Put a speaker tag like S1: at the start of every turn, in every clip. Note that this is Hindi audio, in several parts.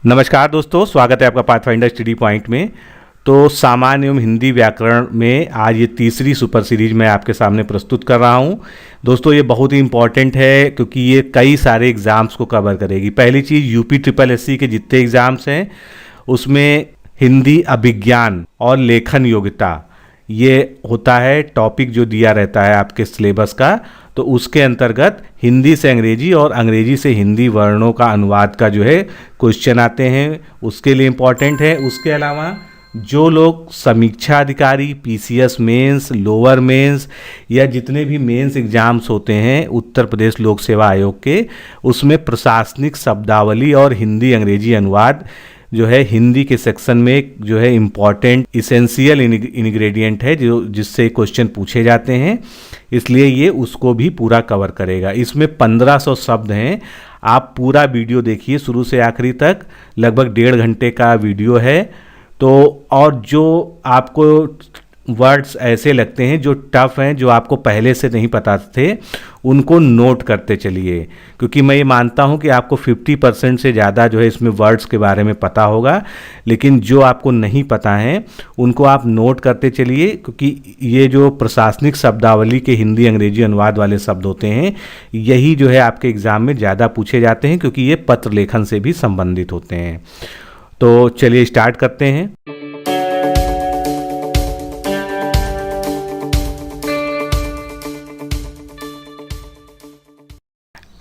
S1: नमस्कार दोस्तों, स्वागत है आपका पाथफाइंडर स्टडी पॉइंट में। तो सामान्य एवं हिंदी व्याकरण में आज ये तीसरी सुपर सीरीज मैं आपके सामने प्रस्तुत कर रहा हूँ। दोस्तों ये बहुत ही इम्पॉर्टेंट है क्योंकि ये कई सारे एग्ज़ाम्स को कवर करेगी। पहली चीज़, यूपी ट्रिपल एससी के जितने एग्ज़ाम्स हैं उसमें हिंदी अभिज्ञान और लेखन योग्यता ये होता है टॉपिक जो दिया रहता है आपके सिलेबस का। तो उसके अंतर्गत हिंदी से अंग्रेजी और अंग्रेजी से हिंदी वर्णों का अनुवाद का जो है क्वेश्चन आते हैं, उसके लिए इम्पॉर्टेंट है। उसके अलावा जो लोग समीक्षा अधिकारी, पीसीएस मेंस, लोअर मेंस या जितने भी मेंस एग्जाम्स होते हैं उत्तर प्रदेश लोक सेवा आयोग के, उसमें प्रशासनिक शब्दावली और हिंदी अंग्रेजी अनुवाद जो है हिंदी के सेक्शन में जो है इम्पॉर्टेंट इसेंशियल इंग्रेडिएंट है जो जिससे क्वेश्चन पूछे जाते हैं, इसलिए ये उसको भी पूरा कवर करेगा। इसमें 1500 शब्द हैं। आप पूरा वीडियो देखिए शुरू से आखिरी तक, लगभग 1.5 घंटे का वीडियो है। तो और जो आपको वर्ड्स ऐसे लगते हैं जो टफ हैं, जो आपको पहले से नहीं पता थे, उनको नोट करते चलिए, क्योंकि मैं ये मानता हूँ कि आपको 50% से ज़्यादा जो है इसमें वर्ड्स के बारे में पता होगा, लेकिन जो आपको नहीं पता है उनको आप नोट करते चलिए, क्योंकि ये जो प्रशासनिक शब्दावली के हिंदी अंग्रेजी अनुवाद वाले शब्द होते हैं यही जो है आपके एग्ज़ाम में ज़्यादा पूछे जाते हैं, क्योंकि ये पत्र लेखन से भी संबंधित होते हैं। तो चलिए स्टार्ट करते हैं।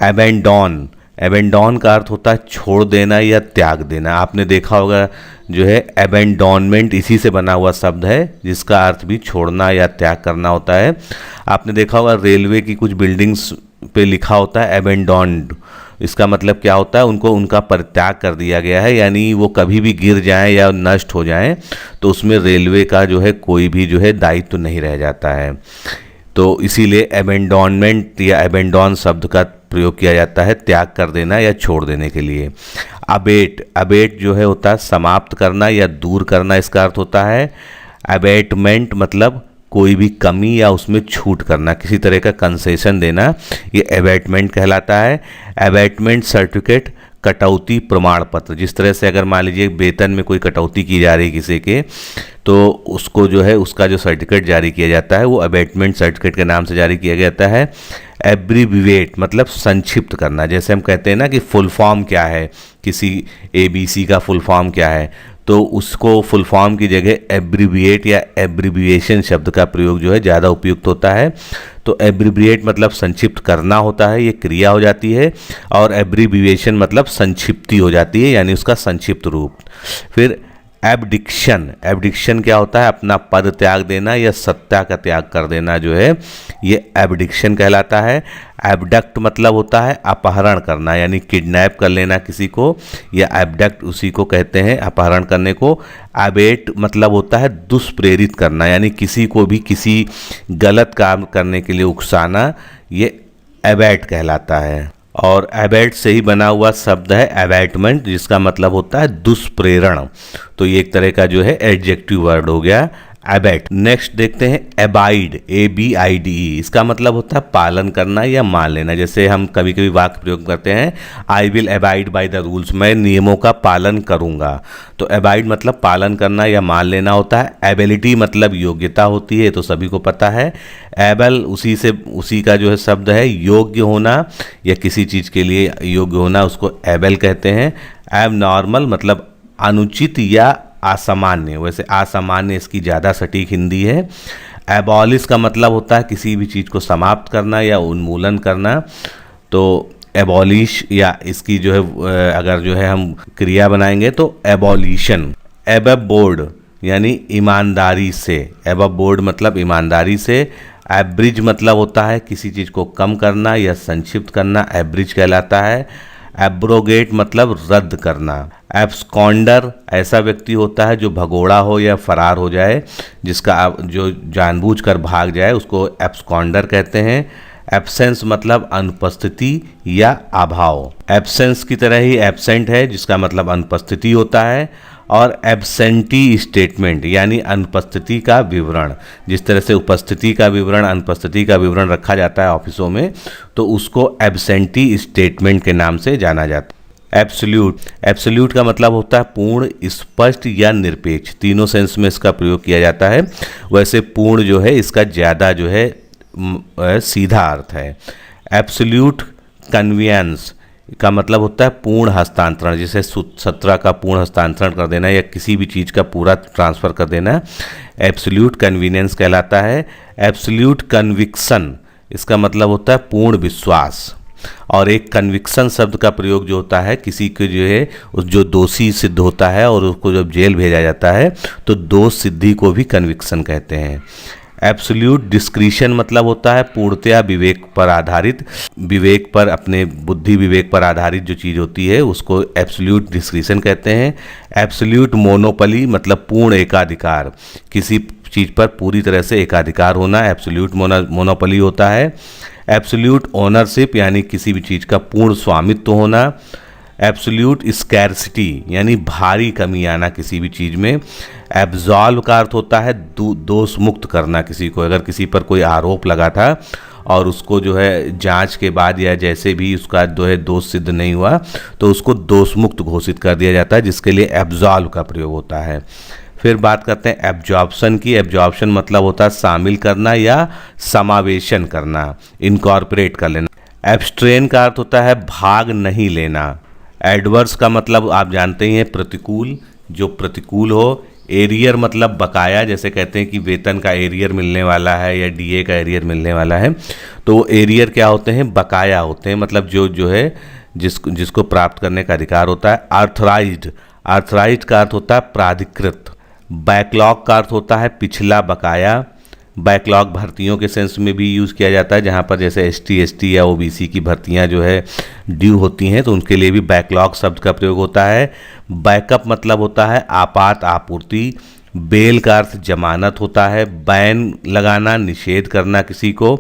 S1: एबेंडॉन का अर्थ होता है छोड़ देना या त्याग देना। आपने देखा होगा जो है एबेंडॉनमेंट इसी से बना हुआ शब्द है जिसका अर्थ भी छोड़ना या त्याग करना होता है। आपने देखा होगा रेलवे की कुछ बिल्डिंग्स पे लिखा होता है एबेंडॉन्ड। इसका मतलब क्या होता है, उनको उनका परित्याग कर दिया गया है, यानी वो कभी भी गिर जाएं या नष्ट हो जाएं तो उसमें रेलवे का जो है कोई भी जो है दायित्व नहीं रह जाता है। तो इसीलिए एबेंडॉनमेंट या एबेंडॉन शब्द का प्रयोग किया जाता है त्याग कर देना या छोड़ देने के लिए। अबेट जो है होता है समाप्त करना या दूर करना, इसका अर्थ होता है। अबेटमेंट मतलब कोई भी कमी या उसमें छूट करना, किसी तरह का कंसेशन देना, ये अबेटमेंट कहलाता है। अबेटमेंट सर्टिफिकेट कटौती प्रमाण पत्र, जिस तरह से अगर मान लीजिए वेतन में कोई कटौती की जा रही है किसी के, तो उसको जो है उसका जो सर्टिफिकेट जारी किया जाता है वो अबेटमेंट सर्टिफिकेट के नाम से जारी किया जाता है। एब्रीविएट मतलब संक्षिप्त करना, जैसे हम कहते हैं ना कि फुल फॉर्म क्या है, किसी ABC का फुल फॉर्म क्या है, तो उसको फुल फॉर्म की जगह एब्रीविएट या एब्रीविएशन शब्द का प्रयोग जो है ज़्यादा उपयुक्त होता है। तो एब्रीविएट मतलब संक्षिप्त करना होता है, ये क्रिया हो जाती है, और एब्रीविएशन मतलब संक्षिप्ति हो जाती है, यानी उसका संक्षिप्त रूप। फिर एबडिक्शन क्या होता है, अपना पद त्याग देना या सत्ता का त्याग कर देना जो है ये एबडिक्शन कहलाता है। एबडक्ट मतलब होता है अपहरण करना, यानी किडनैप कर लेना किसी को, या एबडक्ट उसी को कहते हैं अपहरण करने को। एबेट मतलब होता है दुष्प्रेरित करना, यानी किसी को भी किसी गलत काम करने के लिए उकसाना, ये एबेट कहलाता है। और एबेट से ही बना हुआ शब्द है एबैटमेंट, जिसका मतलब होता है दुष्प्रेरण। तो ये एक तरह का जो है एडजेक्टिव वर्ड हो गया एबैट। नेक्स्ट देखते हैं एबाइड, ABIDE, इसका मतलब होता है पालन करना या मान लेना। जैसे हम कभी कभी वाक्य प्रयोग करते हैं, I will abide by the rules, मैं नियमों का पालन करूंगा। तो एबाइड मतलब पालन करना या मान लेना होता है। एबिलिटी मतलब योग्यता होती है, तो सभी को पता है। एबल उसी का जो है शब्द है योग्य होना या किसी चीज़ के लिए योग्य होना, उसको एबल कहते हैं। एबनॉर्मल मतलब अनुचित या असामान्य, वैसे असामान्य इसकी ज़्यादा सटीक हिंदी है। एबॉलिश का मतलब होता है किसी भी चीज़ को समाप्त करना या उन्मूलन करना। तो एबॉलिश या इसकी जो है अगर जो है हम क्रिया बनाएंगे तो एबॉलिशन। एबव बोर्ड यानी ईमानदारी से, एबव बोर्ड मतलब ईमानदारी से। एब्रिज मतलब होता है किसी चीज़ को कम करना या संक्षिप्त करना, एब्रिज कहलाता है। एब्रोगेट मतलब रद्द करना। एब्सकॉन्डर ऐसा व्यक्ति होता है जो भगोड़ा हो या फरार हो जाए, जिसका जो जानबूझकर भाग जाए उसको एब्सकॉन्डर कहते हैं। एब्सेंस मतलब अनुपस्थिति या अभाव। एब्सेंस की तरह ही एब्सेंट है जिसका मतलब अनुपस्थिति होता है। और एब्सेंटी स्टेटमेंट यानी अनुपस्थिति का विवरण, जिस तरह से उपस्थिति का विवरण अनुपस्थिति का विवरण रखा जाता है ऑफिसों में, तो उसको एब्सेंटी स्टेटमेंट के नाम से जाना जाता है। एब्सोल्यूट, एब्सोल्यूट का मतलब होता है पूर्ण, स्पष्ट या निरपेक्ष, तीनों सेंस में इसका प्रयोग किया जाता है। वैसे पूर्ण जो है इसका ज़्यादा जो है सीधा अर्थ है। एब्सोल्यूट कन्वीनियंस का मतलब होता है पूर्ण हस्तांतरण, जैसे सत्रह का पूर्ण हस्तांतरण कर देना या किसी भी चीज़ का पूरा ट्रांसफ़र कर देना एब्सोल्यूट कन्वीनियंस कहलाता है। एब्सोल्यूट कन्विक्शन, इसका मतलब होता है पूर्ण विश्वास। और एक कन्विक्शन शब्द का प्रयोग जो होता है किसी को जो है उस जो दोषी सिद्ध होता है और उसको जब जेल भेजा जाता है तो दोष सिद्धि को भी कन्विक्शन कहते हैं। एब्सोल्यूट डिस्क्रीशन मतलब होता है पूर्णतया विवेक पर आधारित, विवेक पर, अपने बुद्धि विवेक पर आधारित जो चीज़ होती है उसको एब्सोल्यूट डिस्क्रीशन कहते हैं। एब्सोल्यूट मोनोपली मतलब पूर्ण एकाधिकार, किसी चीज़ पर पूरी तरह से एकाधिकार होना एब्सोल्यूट मोनोपली होता है। एब्सोल्यूट ओनरशिप यानी किसी भी चीज़ का पूर्ण स्वामित्व होना। एब्सोल्यूट स्कैर्सिटी यानी भारी कमी आना किसी भी चीज़ में। एब्जॉल्व का अर्थ होता है दोष मुक्त करना किसी को, अगर किसी पर कोई आरोप लगा था और उसको जो है जांच के बाद या जैसे भी उसका जो है दोष सिद्ध नहीं हुआ तो उसको दोष मुक्त घोषित कर दिया जाता है, जिसके लिए एब्जॉल्व का प्रयोग होता है। फिर बात करते हैं एब्जॉर्प्शन की। एब्जॉर्प्शन मतलब होता है शामिल करना या समावेशन करना, इनकॉर्पोरेट कर लेना। एब्स्ट्रेन का अर्थ होता है भाग नहीं लेना। एडवर्स का मतलब आप जानते ही हैं प्रतिकूल, जो प्रतिकूल हो। एरियर मतलब बकाया, जैसे कहते हैं कि वेतन का एरियर मिलने वाला है या डीए का एरियर मिलने वाला है, तो एरियर क्या होते हैं, बकाया होते हैं, मतलब जो है जिसको प्राप्त करने का अधिकार होता है। आर्थराइज्ड, आर्थराइज्ड का अर्थ होता है प्राधिकृत। बैकलॉग का अर्थ होता है पिछला बकाया। बैकलॉग भर्तियों के सेंस में भी यूज़ किया जाता है, जहाँ पर जैसे एसटी या ओबीसी की भर्तियाँ जो है ड्यू होती हैं तो उनके लिए भी बैकलॉग शब्द का प्रयोग होता है। बैकअप मतलब होता है आपात आपूर्ति। बेल का अर्थ जमानत होता है। बैन लगाना, निषेध करना किसी को।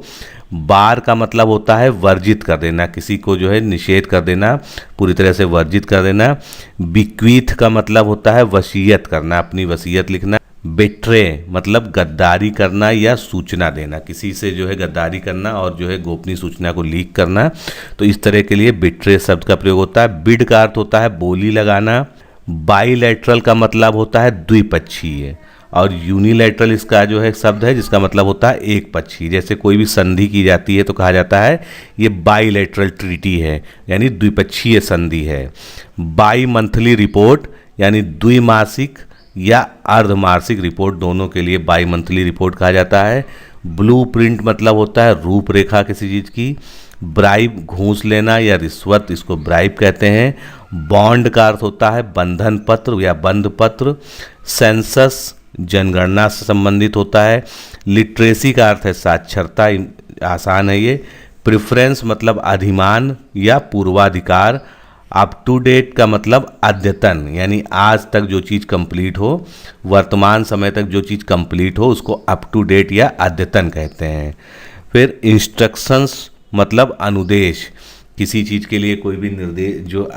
S1: बार का मतलब होता है वर्जित कर देना, किसी को जो है निषेध कर देना, पूरी तरह से वर्जित कर देना। बिक्वीथ का मतलब होता है वसीयत करना, अपनी वसीयत लिखना। बेट्रे मतलब गद्दारी करना या सूचना देना, किसी से जो है गद्दारी करना और जो है गोपनीय सूचना को लीक करना, तो इस तरह के लिए बेट्रे शब्द का प्रयोग होता है। बिड का अर्थ होता है बोली लगाना। बाईलैटरल का मतलब होता है द्विपक्षीय। और यूनिलैटरल इसका जो है शब्द है जिसका मतलब होता है एक पक्षीय। जैसे कोई भी संधि की जाती है तो कहा जाता है ये बाईलैटरल ट्रीटी है, यानी द्विपक्षीय संधि है। बाई मंथली रिपोर्ट यानी द्विमासिक या अर्धमासिक रिपोर्ट, दोनों के लिए बाई मंथली रिपोर्ट कहा जाता है। ब्लूप्रिंट मतलब होता है रूपरेखा किसी चीज़ की। ब्राइब घूस लेना या रिश्वत, इसको ब्राइब कहते हैं। बॉन्ड का अर्थ होता है बंधन पत्र या बंध पत्र। सेंसस जनगणना से संबंधित होता है। लिटरेसी का अर्थ है साक्षरता, आसान है ये। प्रेफरेंस मतलब अधिमान या पूर्वाधिकार। अप टू डेट का मतलब अद्यतन, यानी आज तक जो चीज़ कंप्लीट हो, वर्तमान समय तक जो चीज़ कंप्लीट हो उसको अप टू डेट या अद्यतन कहते हैं। फिर इंस्ट्रक्शंस मतलब अनुदेश, किसी चीज़ के लिए कोई भी निर्देश जो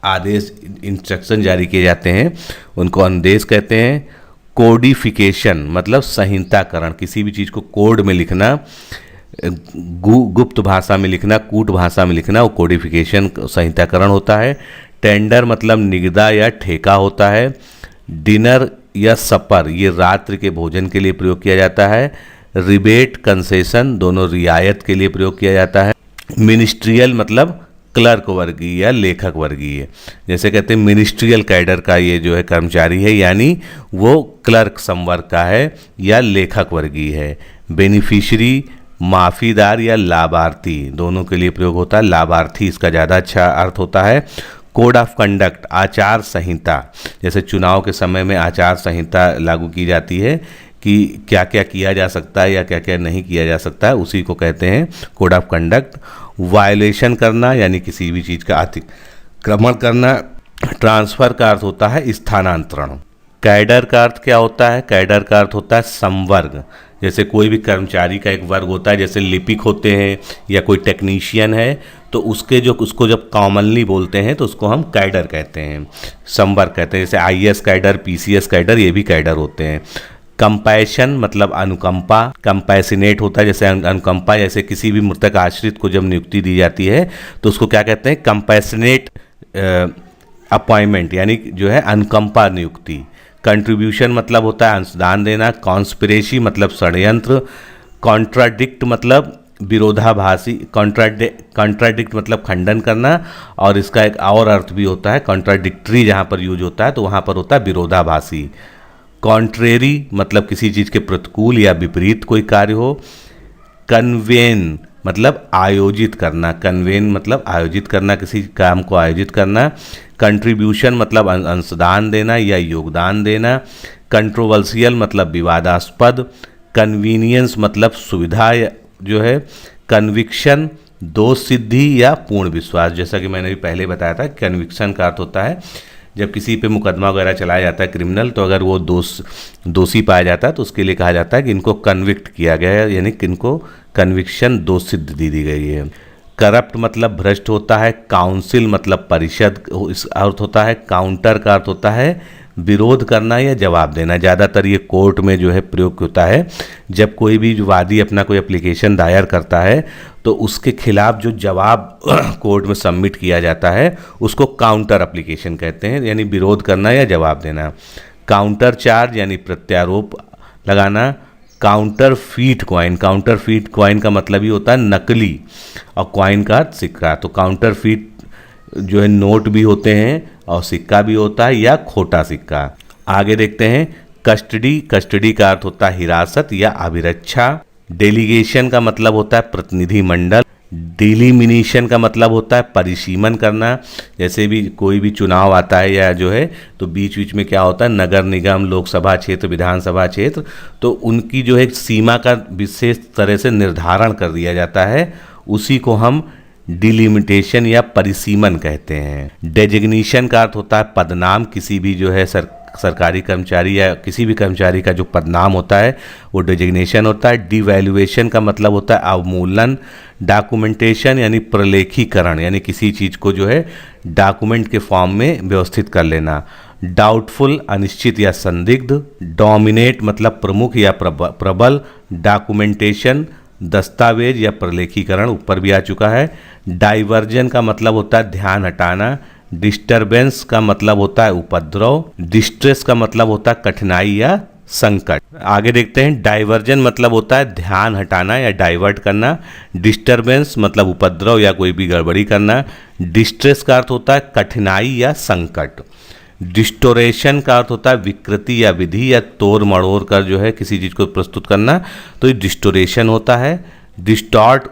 S1: आदेश इंस्ट्रक्शन जारी किए जाते हैं उनको अनुदेश कहते हैं। कोडिफिकेशन मतलब संहिताकरण, किसी भी चीज़ को कोड में लिखना, गुप्त भाषा में लिखना, कूट भाषा में लिखना, वो कोडिफिकेशन संहिताकरण होता है। टेंडर मतलब निगदा या ठेका होता है। डिनर या सपर ये रात्रि के भोजन के लिए प्रयोग किया जाता है। रिबेट कंसेशन दोनों रियायत के लिए प्रयोग किया जाता है। मिनिस्ट्रियल मतलब क्लर्क वर्गीय या लेखक वर्गीय, जैसे कहते हैं मिनिस्ट्रियल कैडर का ये जो है कर्मचारी है, यानी वो क्लर्क संवर्ग का है या लेखक वर्गीय है। बेनिफिशरी माफीदार या लाभार्थी दोनों के लिए प्रयोग होता है। लाभार्थी इसका ज़्यादा अच्छा अर्थ होता है। कोड ऑफ कंडक्ट आचार संहिता, जैसे चुनाव के समय में आचार संहिता लागू की जाती है कि क्या क्या किया जा सकता है या क्या क्या नहीं किया जा सकता है, उसी को कहते हैं कोड ऑफ कंडक्ट। वायलेशन करना यानी किसी भी चीज़ का अतिक्रमण करना। ट्रांसफ़र का अर्थ होता है स्थानांतरण। कैडर का अर्थ क्या होता है, कैडर का अर्थ होता है संवर्ग, जैसे कोई भी कर्मचारी का एक वर्ग होता है, जैसे लिपिक होते हैं या कोई टेक्नीशियन है तो उसको जब कॉमनली बोलते हैं तो उसको हम कैडर कहते हैं, संवर्ग कहते हैं। जैसे आईएएस कैडर, पीसीएस कैडर, ये भी कैडर होते हैं। कंपैशन मतलब अनुकंपा। कंपैसिनेट होता है जैसे अनुकंपा, जैसे किसी भी मृतक आश्रित को जब नियुक्ति दी जाती है तो उसको क्या कहते हैं, कंपैसिनेट अपॉइंटमेंट यानी जो है अनुकंपा नियुक्ति। कंट्रीब्यूशन मतलब होता है अंशदान देना। कॉन्स्पिरेसी मतलब षड्यंत्र। कॉन्ट्राडिक्ट मतलब विरोधाभासी। कॉन्ट्राडिक्ट मतलब खंडन करना, और इसका एक और अर्थ भी होता है कॉन्ट्राडिक्टरी, जहाँ पर यूज होता है तो वहाँ पर होता है विरोधाभासी। कॉन्ट्रेरी मतलब किसी चीज़ के प्रतिकूल या विपरीत कोई कार्य हो। कन्वेन मतलब आयोजित करना। कन्वेन मतलब आयोजित करना, किसी काम को आयोजित करना। कंट्रीब्यूशन मतलब अंशदान देना या योगदान देना। कंट्रोवर्शियल मतलब विवादास्पद। कन्वीनियंस मतलब सुविधा जो है। कन्विक्शन दोष सिद्धि या पूर्ण विश्वास। जैसा कि मैंने भी पहले बताया था, कन्विक्शन का अर्थ होता है जब किसी पे मुकदमा वगैरह चलाया जाता है क्रिमिनल, तो अगर वो दोषी पाया जाता है तो उसके लिए कहा जाता है कि इनको कन्विक्ट किया गया है, यानी कि इनको कन्विक्शन दोष सिद्ध दी गई है। करप्ट मतलब भ्रष्ट होता है। काउंसिल मतलब परिषद इस अर्थ होता है। काउंटर का अर्थ होता है विरोध करना या जवाब देना। ज़्यादातर ये कोर्ट में जो है प्रयोग होता है। जब कोई भी वादी अपना कोई एप्लीकेशन दायर करता है तो उसके खिलाफ जो जवाब कोर्ट में सबमिट किया जाता है उसको काउंटर एप्लीकेशन कहते हैं, यानी विरोध करना या जवाब देना। काउंटर चार्ज यानी प्रत्यारोप लगाना। Counter feet coin. Counter feet coin का मतलब ही होता है नकली, और कॉइन का सिक्का। तो काउंटर फीट जो है नोट भी होते हैं और सिक्का भी होता है या खोटा सिक्का। आगे देखते हैं कस्टडी। कस्टडी का अर्थ होता है हिरासत या अभिरक्षा। डेलीगेशन का मतलब होता है प्रतिनिधि मंडल। डिलिमिनेशन का मतलब होता है परिसीमन करना। जैसे भी कोई भी चुनाव आता है या जो है तो बीच बीच में क्या होता है, नगर निगम, लोकसभा क्षेत्र, विधानसभा क्षेत्र, तो उनकी जो है सीमा का विशेष तरह से निर्धारण कर दिया जाता है, उसी को हम डिलिमिटेशन या परिसीमन कहते हैं। डेजिग्नेशन का अर्थ होता है पदनाम। किसी भी जो है सरकारी कर्मचारी या किसी भी कर्मचारी का जो पदनाम होता है वो डेजिग्नेशन होता है। डिवैल्यूएशन का मतलब होता है अवमूल्यन। डॉक्यूमेंटेशन यानी प्रलेखीकरण, यानी किसी चीज़ को जो है डॉक्यूमेंट के फॉर्म में व्यवस्थित कर लेना। डाउटफुल अनिश्चित या संदिग्ध। डोमिनेट मतलब प्रमुख या प्रबल। डॉक्यूमेंटेशन दस्तावेज या प्रलेखीकरण, ऊपर भी आ चुका है। डाइवर्जन का मतलब होता है ध्यान हटाना। डिस्टरबेंस का मतलब होता है उपद्रव। डिस्ट्रेस का मतलब होता है कठिनाई या संकट। आगे देखते हैं डाइवर्जन मतलब होता है ध्यान हटाना या डाइवर्ट करना। डिस्टरबेंस मतलब उपद्रव या कोई भी गड़बड़ी करना। डिस्ट्रेस का अर्थ होता है कठिनाई या संकट। डिस्टोरेशन का अर्थ होता है विकृति या विधि या तोड़ मड़ोड़ कर जो है किसी चीज़ को प्रस्तुत करना, तो ये डिस्टोरेशन होता है। डिस्टॉर्ट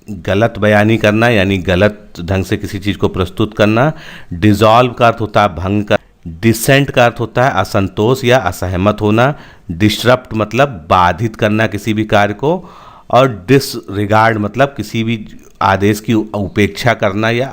S1: गलत बयानी करना, यानी गलत ढंग से किसी चीज़ को प्रस्तुत करना। डिसॉल्व का अर्थ होता है भंग कर। डिसेंट का अर्थ होता है असंतोष या असहमत होना। डिसरप्ट मतलब बाधित करना किसी भी कार्य को। और डिसरिगार्ड मतलब किसी भी आदेश की उपेक्षा करना या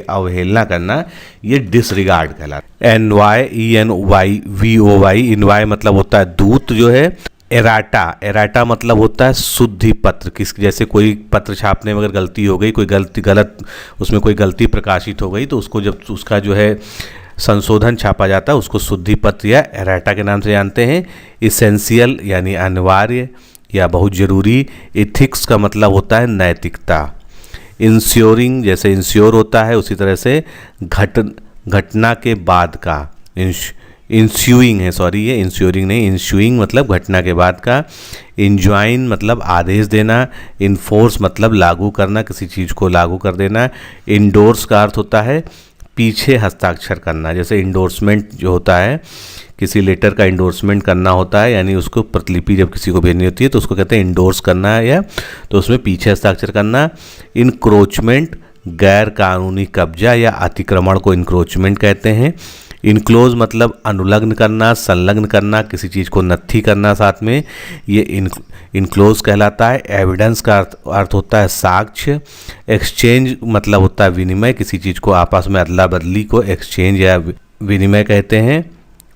S1: अवहेलना करना, ये डिसरिगार्ड कहलाता है। NYENYVOY इनवाय मतलब होता है दूत जो है। एराटा, एराटा मतलब होता है शुद्धि पत्र। जैसे कोई पत्र छापने में अगर गलती हो गई, कोई गलत उसमें कोई गलती प्रकाशित हो गई, तो उसको जब उसका जो है संशोधन छापा जाता है उसको शुद्धि पत्र या एराटा के नाम से जानते हैं। इसेंशियल यानी अनिवार्य या बहुत जरूरी। इथिक्स का मतलब होता है नैतिकता। इंश्योरिंग जैसे इंश्योर होता है, उसी तरह से घटना के बाद का। इंस्यूइंग है, सॉरी, ये इंश्योरिंग नहीं, इंस्यूइंग मतलब घटना के बाद का। इंजॉइन मतलब आदेश देना। इन्फोर्स मतलब लागू करना, किसी चीज़ को लागू कर देना। इंडोर्स का अर्थ होता है पीछे हस्ताक्षर करना। जैसे इंडोर्समेंट जो होता है, किसी लेटर का इंडोर्समेंट करना होता है, यानी उसको प्रतिलिपि जब किसी को भेजनी होती है तो उसको कहते हैं इंडोर्स करना है, या तो उसमें पीछे हस्ताक्षर करना। इनक्रोचमेंट गैर कानूनी कब्जा या अतिक्रमण को इनक्रोचमेंट कहते हैं। इनक्लोज मतलब अनुलग्न करना, संलग्न करना, किसी चीज़ को नत्थी करना साथ में, ये इनक्लोज कहलाता है। एविडेंस का अर्थ होता है साक्ष्य। एक्सचेंज मतलब होता है विनिमय, किसी चीज़ को आपस में अदला बदली को एक्सचेंज या विनिमय कहते हैं।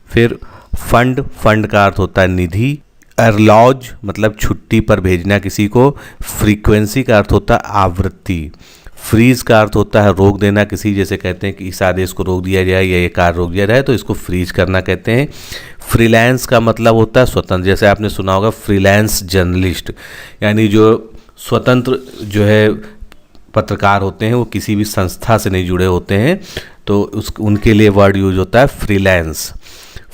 S1: फिर फंड का अर्थ होता है निधि। अर्लॉज मतलब छुट्टी पर भेजना किसी को। फ्रीक्वेंसी का अर्थ होता है आवृत्ति। फ्रीज का अर्थ होता है रोक देना किसी, जैसे कहते हैं कि इस आदेश को रोक दिया जाए या ये कार्य रोक दिया जाए तो इसको फ्रीज करना कहते हैं। फ्रीलांस का मतलब होता है स्वतंत्र, जैसे आपने सुना होगा फ्रीलांस जर्नलिस्ट, यानी जो स्वतंत्र जो है पत्रकार होते हैं, वो किसी भी संस्था से नहीं जुड़े होते हैं, तो उनके लिए वर्ड यूज होता है फ्रीलांस।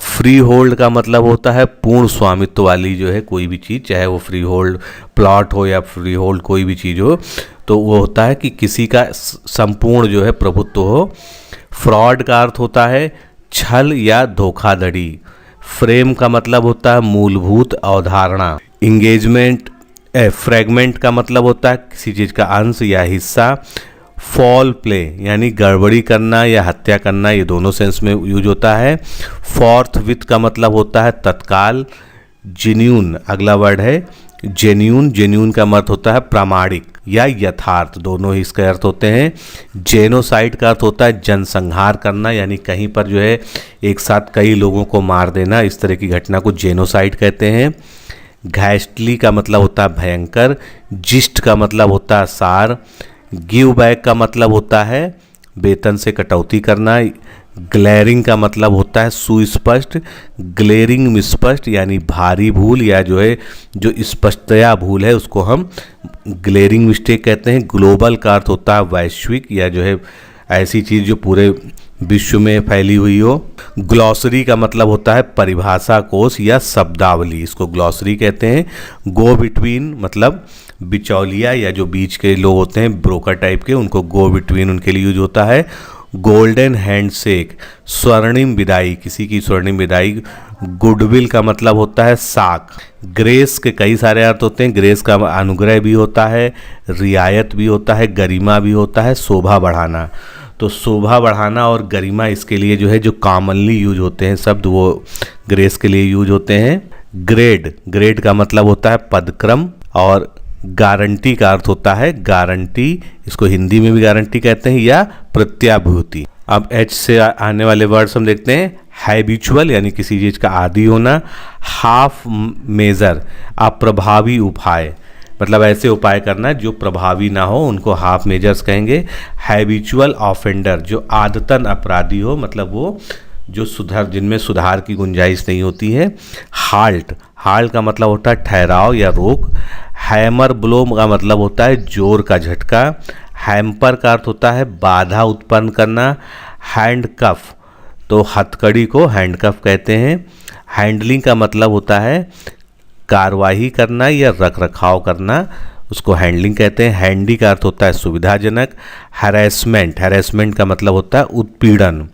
S1: फ्री होल्ड का मतलब होता है पूर्ण स्वामित्व वाली जो है कोई भी चीज़, चाहे वो फ्री होल्ड प्लॉट हो या फ्री होल्ड कोई भी चीज़ हो, तो वो होता है कि किसी का संपूर्ण जो है प्रभुत्व हो। फ्रॉड का अर्थ होता है छल या धोखाधड़ी। फ्रेम का मतलब होता है मूलभूत अवधारणा। इंगेजमेंट फ्रैगमेंट का मतलब होता है किसी चीज़ का अंश या हिस्सा। फॉल प्ले यानी गड़बड़ी करना या हत्या करना, ये दोनों सेंस में यूज होता है। फोर्थ विथ का मतलब होता है तत्काल। जेन्यून अगला वर्ड है जेन्यून। जेन्यून का अर्थ होता है प्रामाणिक या यथार्थ, दोनों ही इसके अर्थ होते हैं। जेनोसाइड का अर्थ होता है जनसंहार करना, यानी कहीं पर जो है एक साथ कई लोगों को मार देना, इस तरह की घटना को जेनोसाइड कहते हैं। घाइस्टली का मतलब होता है भयंकर। जिस्ट का मतलब होता है सार। गिव बैक का मतलब होता है वेतन से कटौती करना। ग्लेरिंग का मतलब होता है सुस्पष्ट। ग्लेरिंग में स्पष्ट यानी भारी भूल या जो है जो स्पष्टतया भूल है उसको हम ग्लेरिंग मिस्टेक कहते हैं। ग्लोबल का अर्थ होता है वैश्विक या जो है ऐसी चीज़ जो पूरे विश्व में फैली हुई हो। ग्लॉसरी का मतलब होता है परिभाषा कोश या शब्दावली, इसको ग्लॉसरी कहते हैं। गो बिटवीन मतलब बिचौलिया या जो बीच के लोग होते हैं ब्रोकर टाइप के, उनको गो बिटवीन उनके लिए यूज होता है। गोल्डन हैंडशेक स्वर्णिम विदाई, किसी की स्वर्णिम विदाई। गुडविल का मतलब होता है साख। ग्रेस के कई सारे अर्थ होते हैं। ग्रेस का अनुग्रह भी होता है, रियायत भी होता है, गरिमा भी होता है, शोभा बढ़ाना। तो शोभा बढ़ाना और गरिमा इसके लिए जो है जो कॉमनली यूज होते हैं शब्द वो ग्रेस के लिए यूज होते हैं। ग्रेड, ग्रेड का मतलब होता है पदक्रम। और गारंटी का अर्थ होता है गारंटी, इसको हिंदी में भी गारंटी कहते हैं या प्रत्याभूति। अब एच से आने वाले वर्ड्स हम देखते हैं। हैबिचुअल यानी किसी चीज़ का आदी होना। हाफ मेजर अप्रभावी उपाय, मतलब ऐसे उपाय करना जो प्रभावी ना हो उनको हाफ मेजर्स कहेंगे। हैबिचुअल ऑफेंडर जो आदतन अपराधी हो, मतलब वो जो जिनमें सुधार की गुंजाइश नहीं होती है। हाल्ट, हाल्ट का मतलब होता है ठहराव या रोक। हैमर ब्लो का मतलब होता है जोर का झटका। हैम्पर का अर्थ होता है बाधा उत्पन्न करना। हैंडकफ, तो हथकड़ी को हैंडकफ कहते हैं। हैंडलिंग का मतलब होता है कार्यवाही करना या रख रखाव करना, उसको हैंडलिंग कहते हैं। हैंडी का अर्थ होता है सुविधाजनक। हैरेसमेंट, हैरेसमेंट का मतलब होता है उत्पीड़न।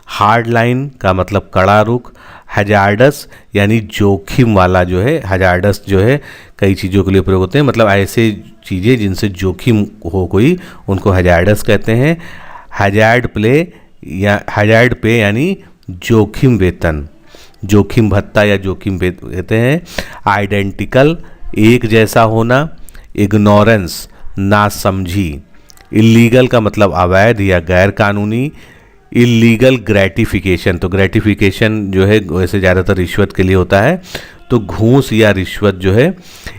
S1: हार्ड लाइन का मतलब कड़ा रुख। हजार्डस यानी जोखिम वाला जो है, हजार्डस जो है कई चीज़ों के लिए प्रयोग होते हैं, मतलब ऐसे चीज़ें जिनसे जोखिम हो कोई, उनको हजार्डस कहते हैं। हजार्ड प्ले या हजार्ड पे यानी जोखिम वेतन, जोखिम भत्ता या जोखिम कहते हैं। आइडेंटिकल एक जैसा होना। इग्नोरेंस नासमझी। इलीगल का मतलब अवैध या गैर कानूनी। इलीगल ग्रेटिफिकेशन, तो ग्रेटिफिकेशन जो है वैसे ज़्यादातर रिश्वत के लिए होता है, तो घूस या रिश्वत जो है।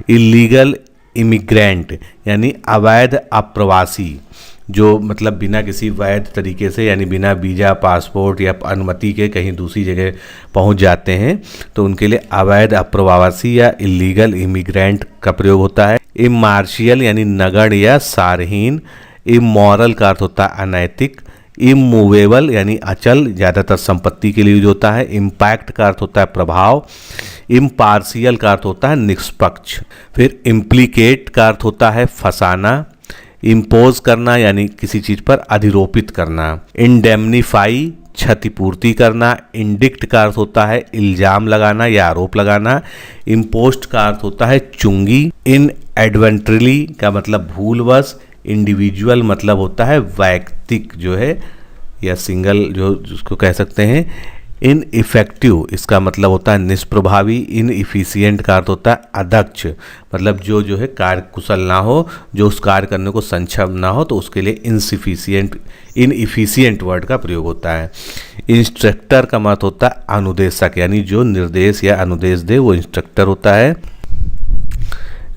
S1: इलीगल इमिग्रेंट यानी अवैध अप्रवासी, जो मतलब बिना किसी वैध तरीके से यानी बिना वीज़ा पासपोर्ट या अनुमति के कहीं दूसरी जगह पहुंच जाते हैं, तो उनके लिए अवैध अप्रवासी या इलीगल इमिग्रेंट का प्रयोग होता है। इमार्शियल यानी नगण्य या सारहीन। इमोरल का अर्थ होता है अनैतिक। इमूवेबल यानी अचल, ज़्यादातर संपत्ति के लिए यूज होता है। इम्पैक्ट का अर्थ होता है प्रभाव। इम्पार्शियल का अर्थ होता है निष्पक्ष। फिर इम्प्लीकेट का अर्थ होता है फंसाना। इम्पोज करना यानी किसी चीज़ पर अधिरोपित करना। इंडेमनीफाई क्षतिपूर्ति करना। इंडिक्ट का अर्थ होता है इल्जाम लगाना या आरोप लगाना। इम्पोस्ट का अर्थ होता है चुंगी। इन एडवेंट्रली का मतलब भूलवश। इंडिविजुअल मतलब होता है वैयक्तिक जो है या सिंगल जो जिसको कह सकते हैं। इन इफेक्टिव इसका मतलब होता है निष्प्रभावी। इन इफिशियंट का अर्थ होता है अदक्ष, मतलब जो है कार्य कुशल ना हो, जो उस कार्य करने को सक्षम ना हो, तो उसके लिए इनइफिशियंट वर्ड का प्रयोग होता है। इंस्ट्रक्टर का मतलब होता है अनुदेशक, यानी जो निर्देश या अनुदेश दे वो इंस्ट्रक्टर होता है।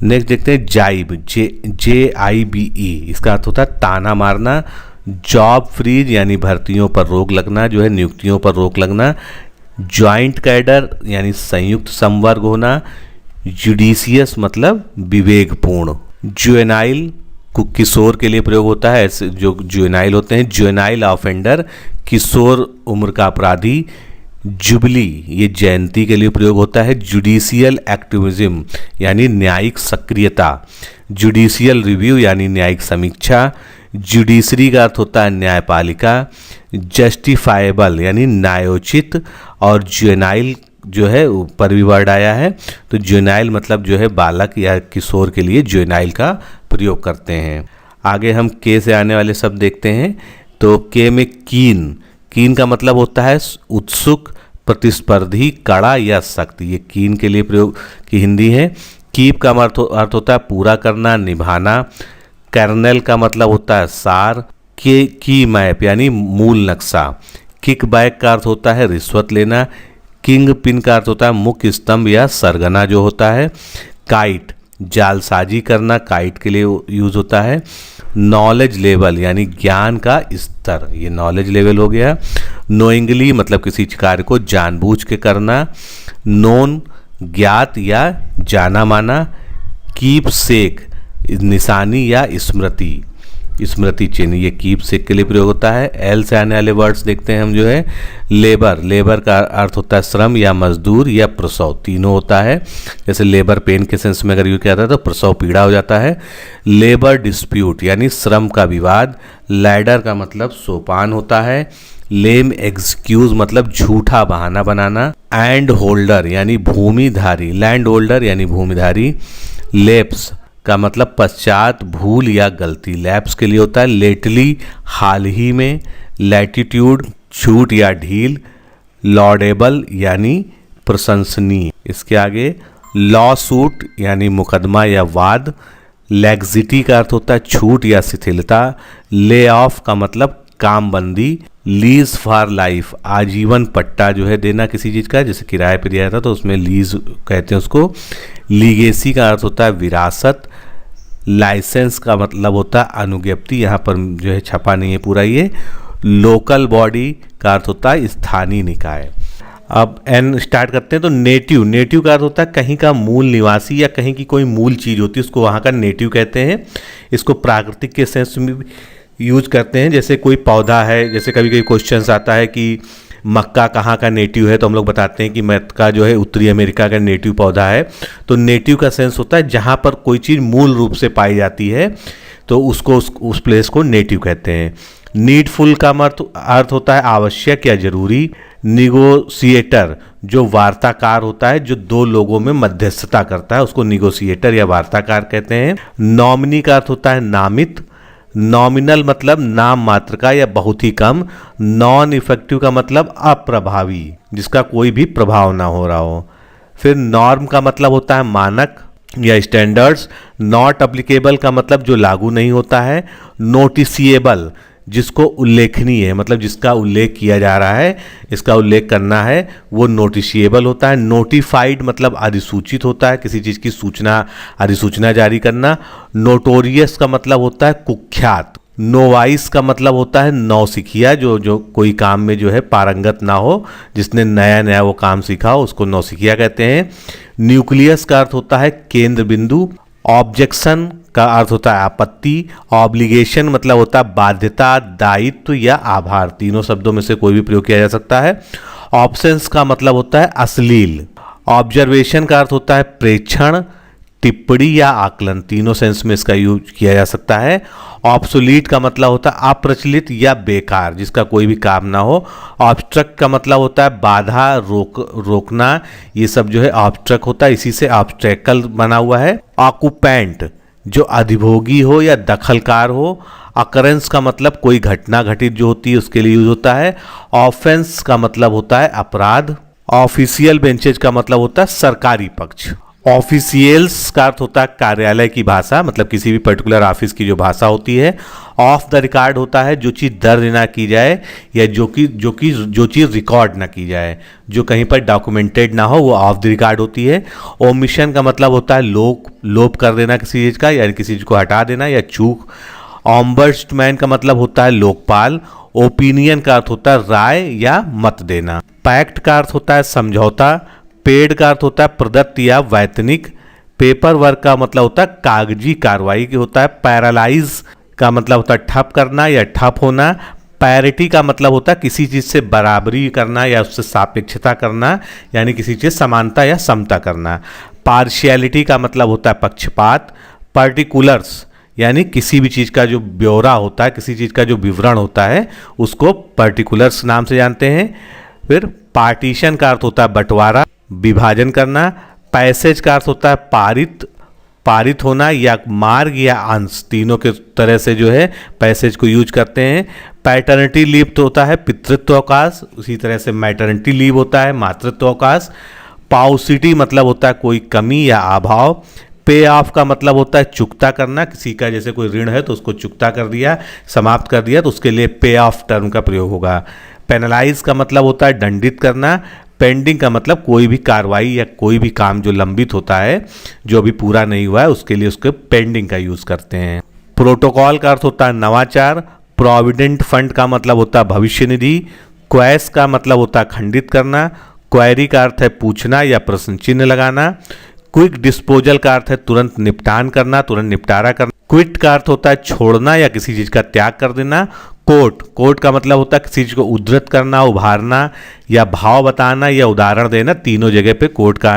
S1: नेक्स्ट देखते हैं जाइब, JIBE, इसका अर्थ होता है ताना मारना। जॉब फ्रीज यानी भर्तियों पर रोक लगना, जो है नियुक्तियों पर रोक लगना। जॉइंट कैडर यानी संयुक्त संवर्ग होना। जुडिशियस मतलब विवेकपूर्ण। जुएनाइल किशोर के लिए प्रयोग होता है, ऐसे जो जुवेनाइल होते हैं, जुवेनाइल ऑफेंडर, किशोर उम्र का अपराधी। जुबली ये जयंती के लिए प्रयोग होता है। जुडिशियल एक्टिविज्म यानी न्यायिक सक्रियता। जुडिशियल रिव्यू यानी न्यायिक समीक्षा। जुडिशरी का अर्थ होता है न्यायपालिका। जस्टिफाइबल यानी न्यायोचित। और जुवेनाइल जो है ऊपर भी वर्ड आया है, तो जुवेनाइल मतलब जो है बालक या किशोर के लिए जुवेनाइल का प्रयोग करते हैं। आगे हम के से आने वाले शब्द देखते हैं। तो के में कीन, कीन का मतलब होता है उत्सुक, प्रतिस्पर्धी, कड़ा या सख्त। ये कीन के लिए प्रयोग की हिंदी है। कीप का अर्थ होता है पूरा करना, निभाना। कर्नेल का मतलब होता है सार। के की मैप यानी मूल नक्शा। किक बैक का अर्थ होता है रिश्वत लेना। किंग पिन का अर्थ होता है मुख्य स्तंभ या सरगना जो होता है। काइट जालसाजी करना, काइट के लिए यूज होता है। नॉलेज लेवल यानी ज्ञान का स्तर, ये नॉलेज लेवल हो गया। नोइंगली मतलब किसी कार्य को जानबूझ के करना। नोन ज्ञात या जाना माना। कीप सेक निशानी या स्मृति, स्मृति चिन्ह, ये कीप सेक के लिए प्रयोग होता है। एल से आने वाले वर्ड्स देखते हैं हम जो है। लेबर, लेबर का अर्थ होता है श्रम या मजदूर या प्रसव, तीनों होता है। जैसे लेबर पेन के सेंस में अगर यूज किया जाता है तो प्रसव पीड़ा हो जाता है। लेबर डिस्प्यूट यानी श्रम का विवाद। लैडर का मतलब सोपान होता है। लेम एक्सक्यूज मतलब झूठा बहाना बनाना। एंड होल्डर यानी भूमिधारी, लैंड होल्डर यानी भूमिधारी। लेप्स का मतलब पश्चात, भूल या गलती, लैप्स के लिए होता है। लेटली हाल ही में। लैटिट्यूड छूट या ढील। लॉडेबल यानी प्रशंसनीय। इसके आगे लॉ सूट यानी मुकदमा या वाद। लैक्सिटी का अर्थ होता है छूट या शिथिलता। ले ऑफ का मतलब कामबंदी। लीज फॉर लाइफ आजीवन पट्टा जो है देना किसी चीज़ का, जैसे किराए पर दिया था तो उसमें लीज कहते हैं उसको। लीगेसी का अर्थ होता है विरासत। लाइसेंस का मतलब होता है अनुज्ञप्ति, यहाँ पर जो है छपा नहीं है पूरा ये। लोकल बॉडी का अर्थ होता है स्थानीय निकाय। अब एन स्टार्ट करते हैं। तो नेटिव, नेटिव का अर्थ होता है कहीं का मूल निवासी या कहीं की कोई मूल चीज़ होती है उसको वहाँ का नेटिव कहते हैं। इसको प्राकृतिक के सेंस में यूज करते हैं। जैसे कोई पौधा है, जैसे कभी कभी क्वेश्चंस आता है कि मक्का कहाँ का नेटिव है, तो हम लोग बताते हैं कि मक्का जो है उत्तरी अमेरिका का नेटिव पौधा है। तो नेटिव का सेंस होता है जहाँ पर कोई चीज़ मूल रूप से पाई जाती है तो उसको उस प्लेस को नेटिव कहते हैं। नीडफुल का अर्थ होता है आवश्यक या जरूरी। निगोशिएटर जो वार्ताकार होता है, जो दो लोगों में मध्यस्थता करता है उसको निगोशिएटर या वार्ताकार कहते हैं। नॉमिनी का अर्थ होता है नामित। नॉमिनल मतलब नाम मात्र का या बहुत ही कम। नॉन इफेक्टिव का मतलब अप्रभावी, जिसका कोई भी प्रभाव ना हो रहा हो। फिर नॉर्म का मतलब होता है मानक या स्टैंडर्ड्स। नॉट अप्लीकेबल का मतलब जो लागू नहीं होता है। नोटिसिएबल जिसको उल्लेखनीय है, मतलब जिसका उल्लेख किया जा रहा है, इसका उल्लेख करना है, वो नोटिशिएबल होता है। नोटिफाइड मतलब अधिसूचित होता है, किसी चीज़ की सूचना, अधिसूचना जारी करना। नोटोरियस का मतलब होता है कुख्यात। नोवाइस का मतलब होता है नौसिखिया, जो कोई काम में जो है पारंगत ना हो, जिसने नया नया वो काम सीखा हो उसको नौसिखिया कहते हैं। न्यूक्लियस का अर्थ होता है केंद्र बिंदु। ऑब्जेक्शन का अर्थ होता है आपत्ति। ऑब्लिगेशन मतलब होता है बाध्यता, दायित्व या आभार, तीनों शब्दों में से कोई भी प्रयोग किया जा सकता है। ऑब्सेंस का मतलब होता है अश्लील। ऑब्जर्वेशन का अर्थ होता है प्रेक्षण, टिप्पणी या आकलन, तीनों सेंस में इसका यूज किया जा सकता है। ऑब्सोलीट का मतलब होता है अप्रचलित या बेकार, जिसका कोई भी काम ना हो। ऑब्स्ट्रक्ट का मतलब होता है बाधा, रोकना, ये सब जो है ऑब्स्ट्रक्ट होता है, इसी से ऑब्स्ट्रैकल बना हुआ है। ऑक्यूपेंट जो अधिभोगी हो या दखलकार हो। अकरेंस का मतलब कोई घटना घटित जो होती है उसके लिए यूज होता है। ऑफेंस का मतलब होता है अपराध। ऑफिशियल बेंचेज का मतलब होता है सरकारी पक्ष। ऑफिशियल्स का अर्थ होता है कार्यालय की भाषा, मतलब किसी भी पर्टिकुलर ऑफिस की जो भाषा होती है। ऑफ द रिकॉर्ड होता है जो चीज़ दर्ज ना की जाए या जो चीज़ रिकॉर्ड ना की जाए, जो कहीं पर डॉक्यूमेंटेड ना हो, वो ऑफ द रिकॉर्ड होती है। ओमिशन का मतलब होता है लोप कर देना किसी चीज़ का, यानी किसी चीज़ को हटा देना या चूक। ऑम्बर्समैन का मतलब होता है लोकपाल। ओपिनियन का अर्थ होता है राय या मत देना। पैक्ट का अर्थ होता है समझौता। पेड का अर्थ होता है प्रदत्त या वैतनिक। पेपर वर्क का मतलब होता है कागजी कार्रवाई की होता है। पैरालाइज का मतलब होता है ठप करना या ठप होना। पैरिटी का मतलब होता है किसी चीज़ से बराबरी करना या उससे सापेक्षता करना, यानी किसी चीज़ समानता या समता करना। पार्शियलिटी का मतलब होता है पक्षपात। पर्टिकुलर्स यानी किसी भी चीज़ का जो ब्यौरा होता है, किसी चीज़ का जो विवरण होता है, उसको पर्टिकुलर्स नाम से जानते हैं। फिर पार्टीशन का अर्थ होता है बंटवारा, विभाजन करना। पैसेज का अर्थ होता है पारित होना या मार्ग या अंश, तीनों के तरह से जो है पैसेज को यूज करते हैं। पैटर्निटी लीव तो होता है पितृत्व अवकाश, उसी तरह से मैटर्निटी लीव होता है मातृत्व अवकाश। पाउसिटी मतलब होता है कोई कमी या अभाव। पे ऑफ का मतलब होता है चुकता करना, किसी का जैसे कोई ऋण है तो उसको चुकता कर दिया, समाप्त कर दिया, तो उसके लिए पे ऑफ टर्म का प्रयोग होगा। पेनलाइज का मतलब होता है दंडित करना। पेंडिंग का मतलब कोई भी कार्रवाई या कोई भी काम जो लंबित होता है, जो अभी पूरा नहीं हुआ है, उसके लिए उसके पेंडिंग का यूज करते हैं। प्रोटोकॉल का अर्थ होता है नवाचार। प्रोविडेंट फंड का मतलब होता है भविष्य निधि। क्वेस का मतलब होता है खंडित करना। क्वेरी का अर्थ है पूछना या प्रश्न चिन्ह लगाना। क्विक डिस्पोजल का अर्थ है तुरंत निपटान करना, तुरंत निपटारा करना। क्विट का अर्थ होता है छोड़ना या किसी चीज का त्याग कर देना। कोट का मतलब होता है किसी चीज को उद्धृत करना, उभारना या भाव बताना या उदाहरण देना, तीनों जगह पे कोट का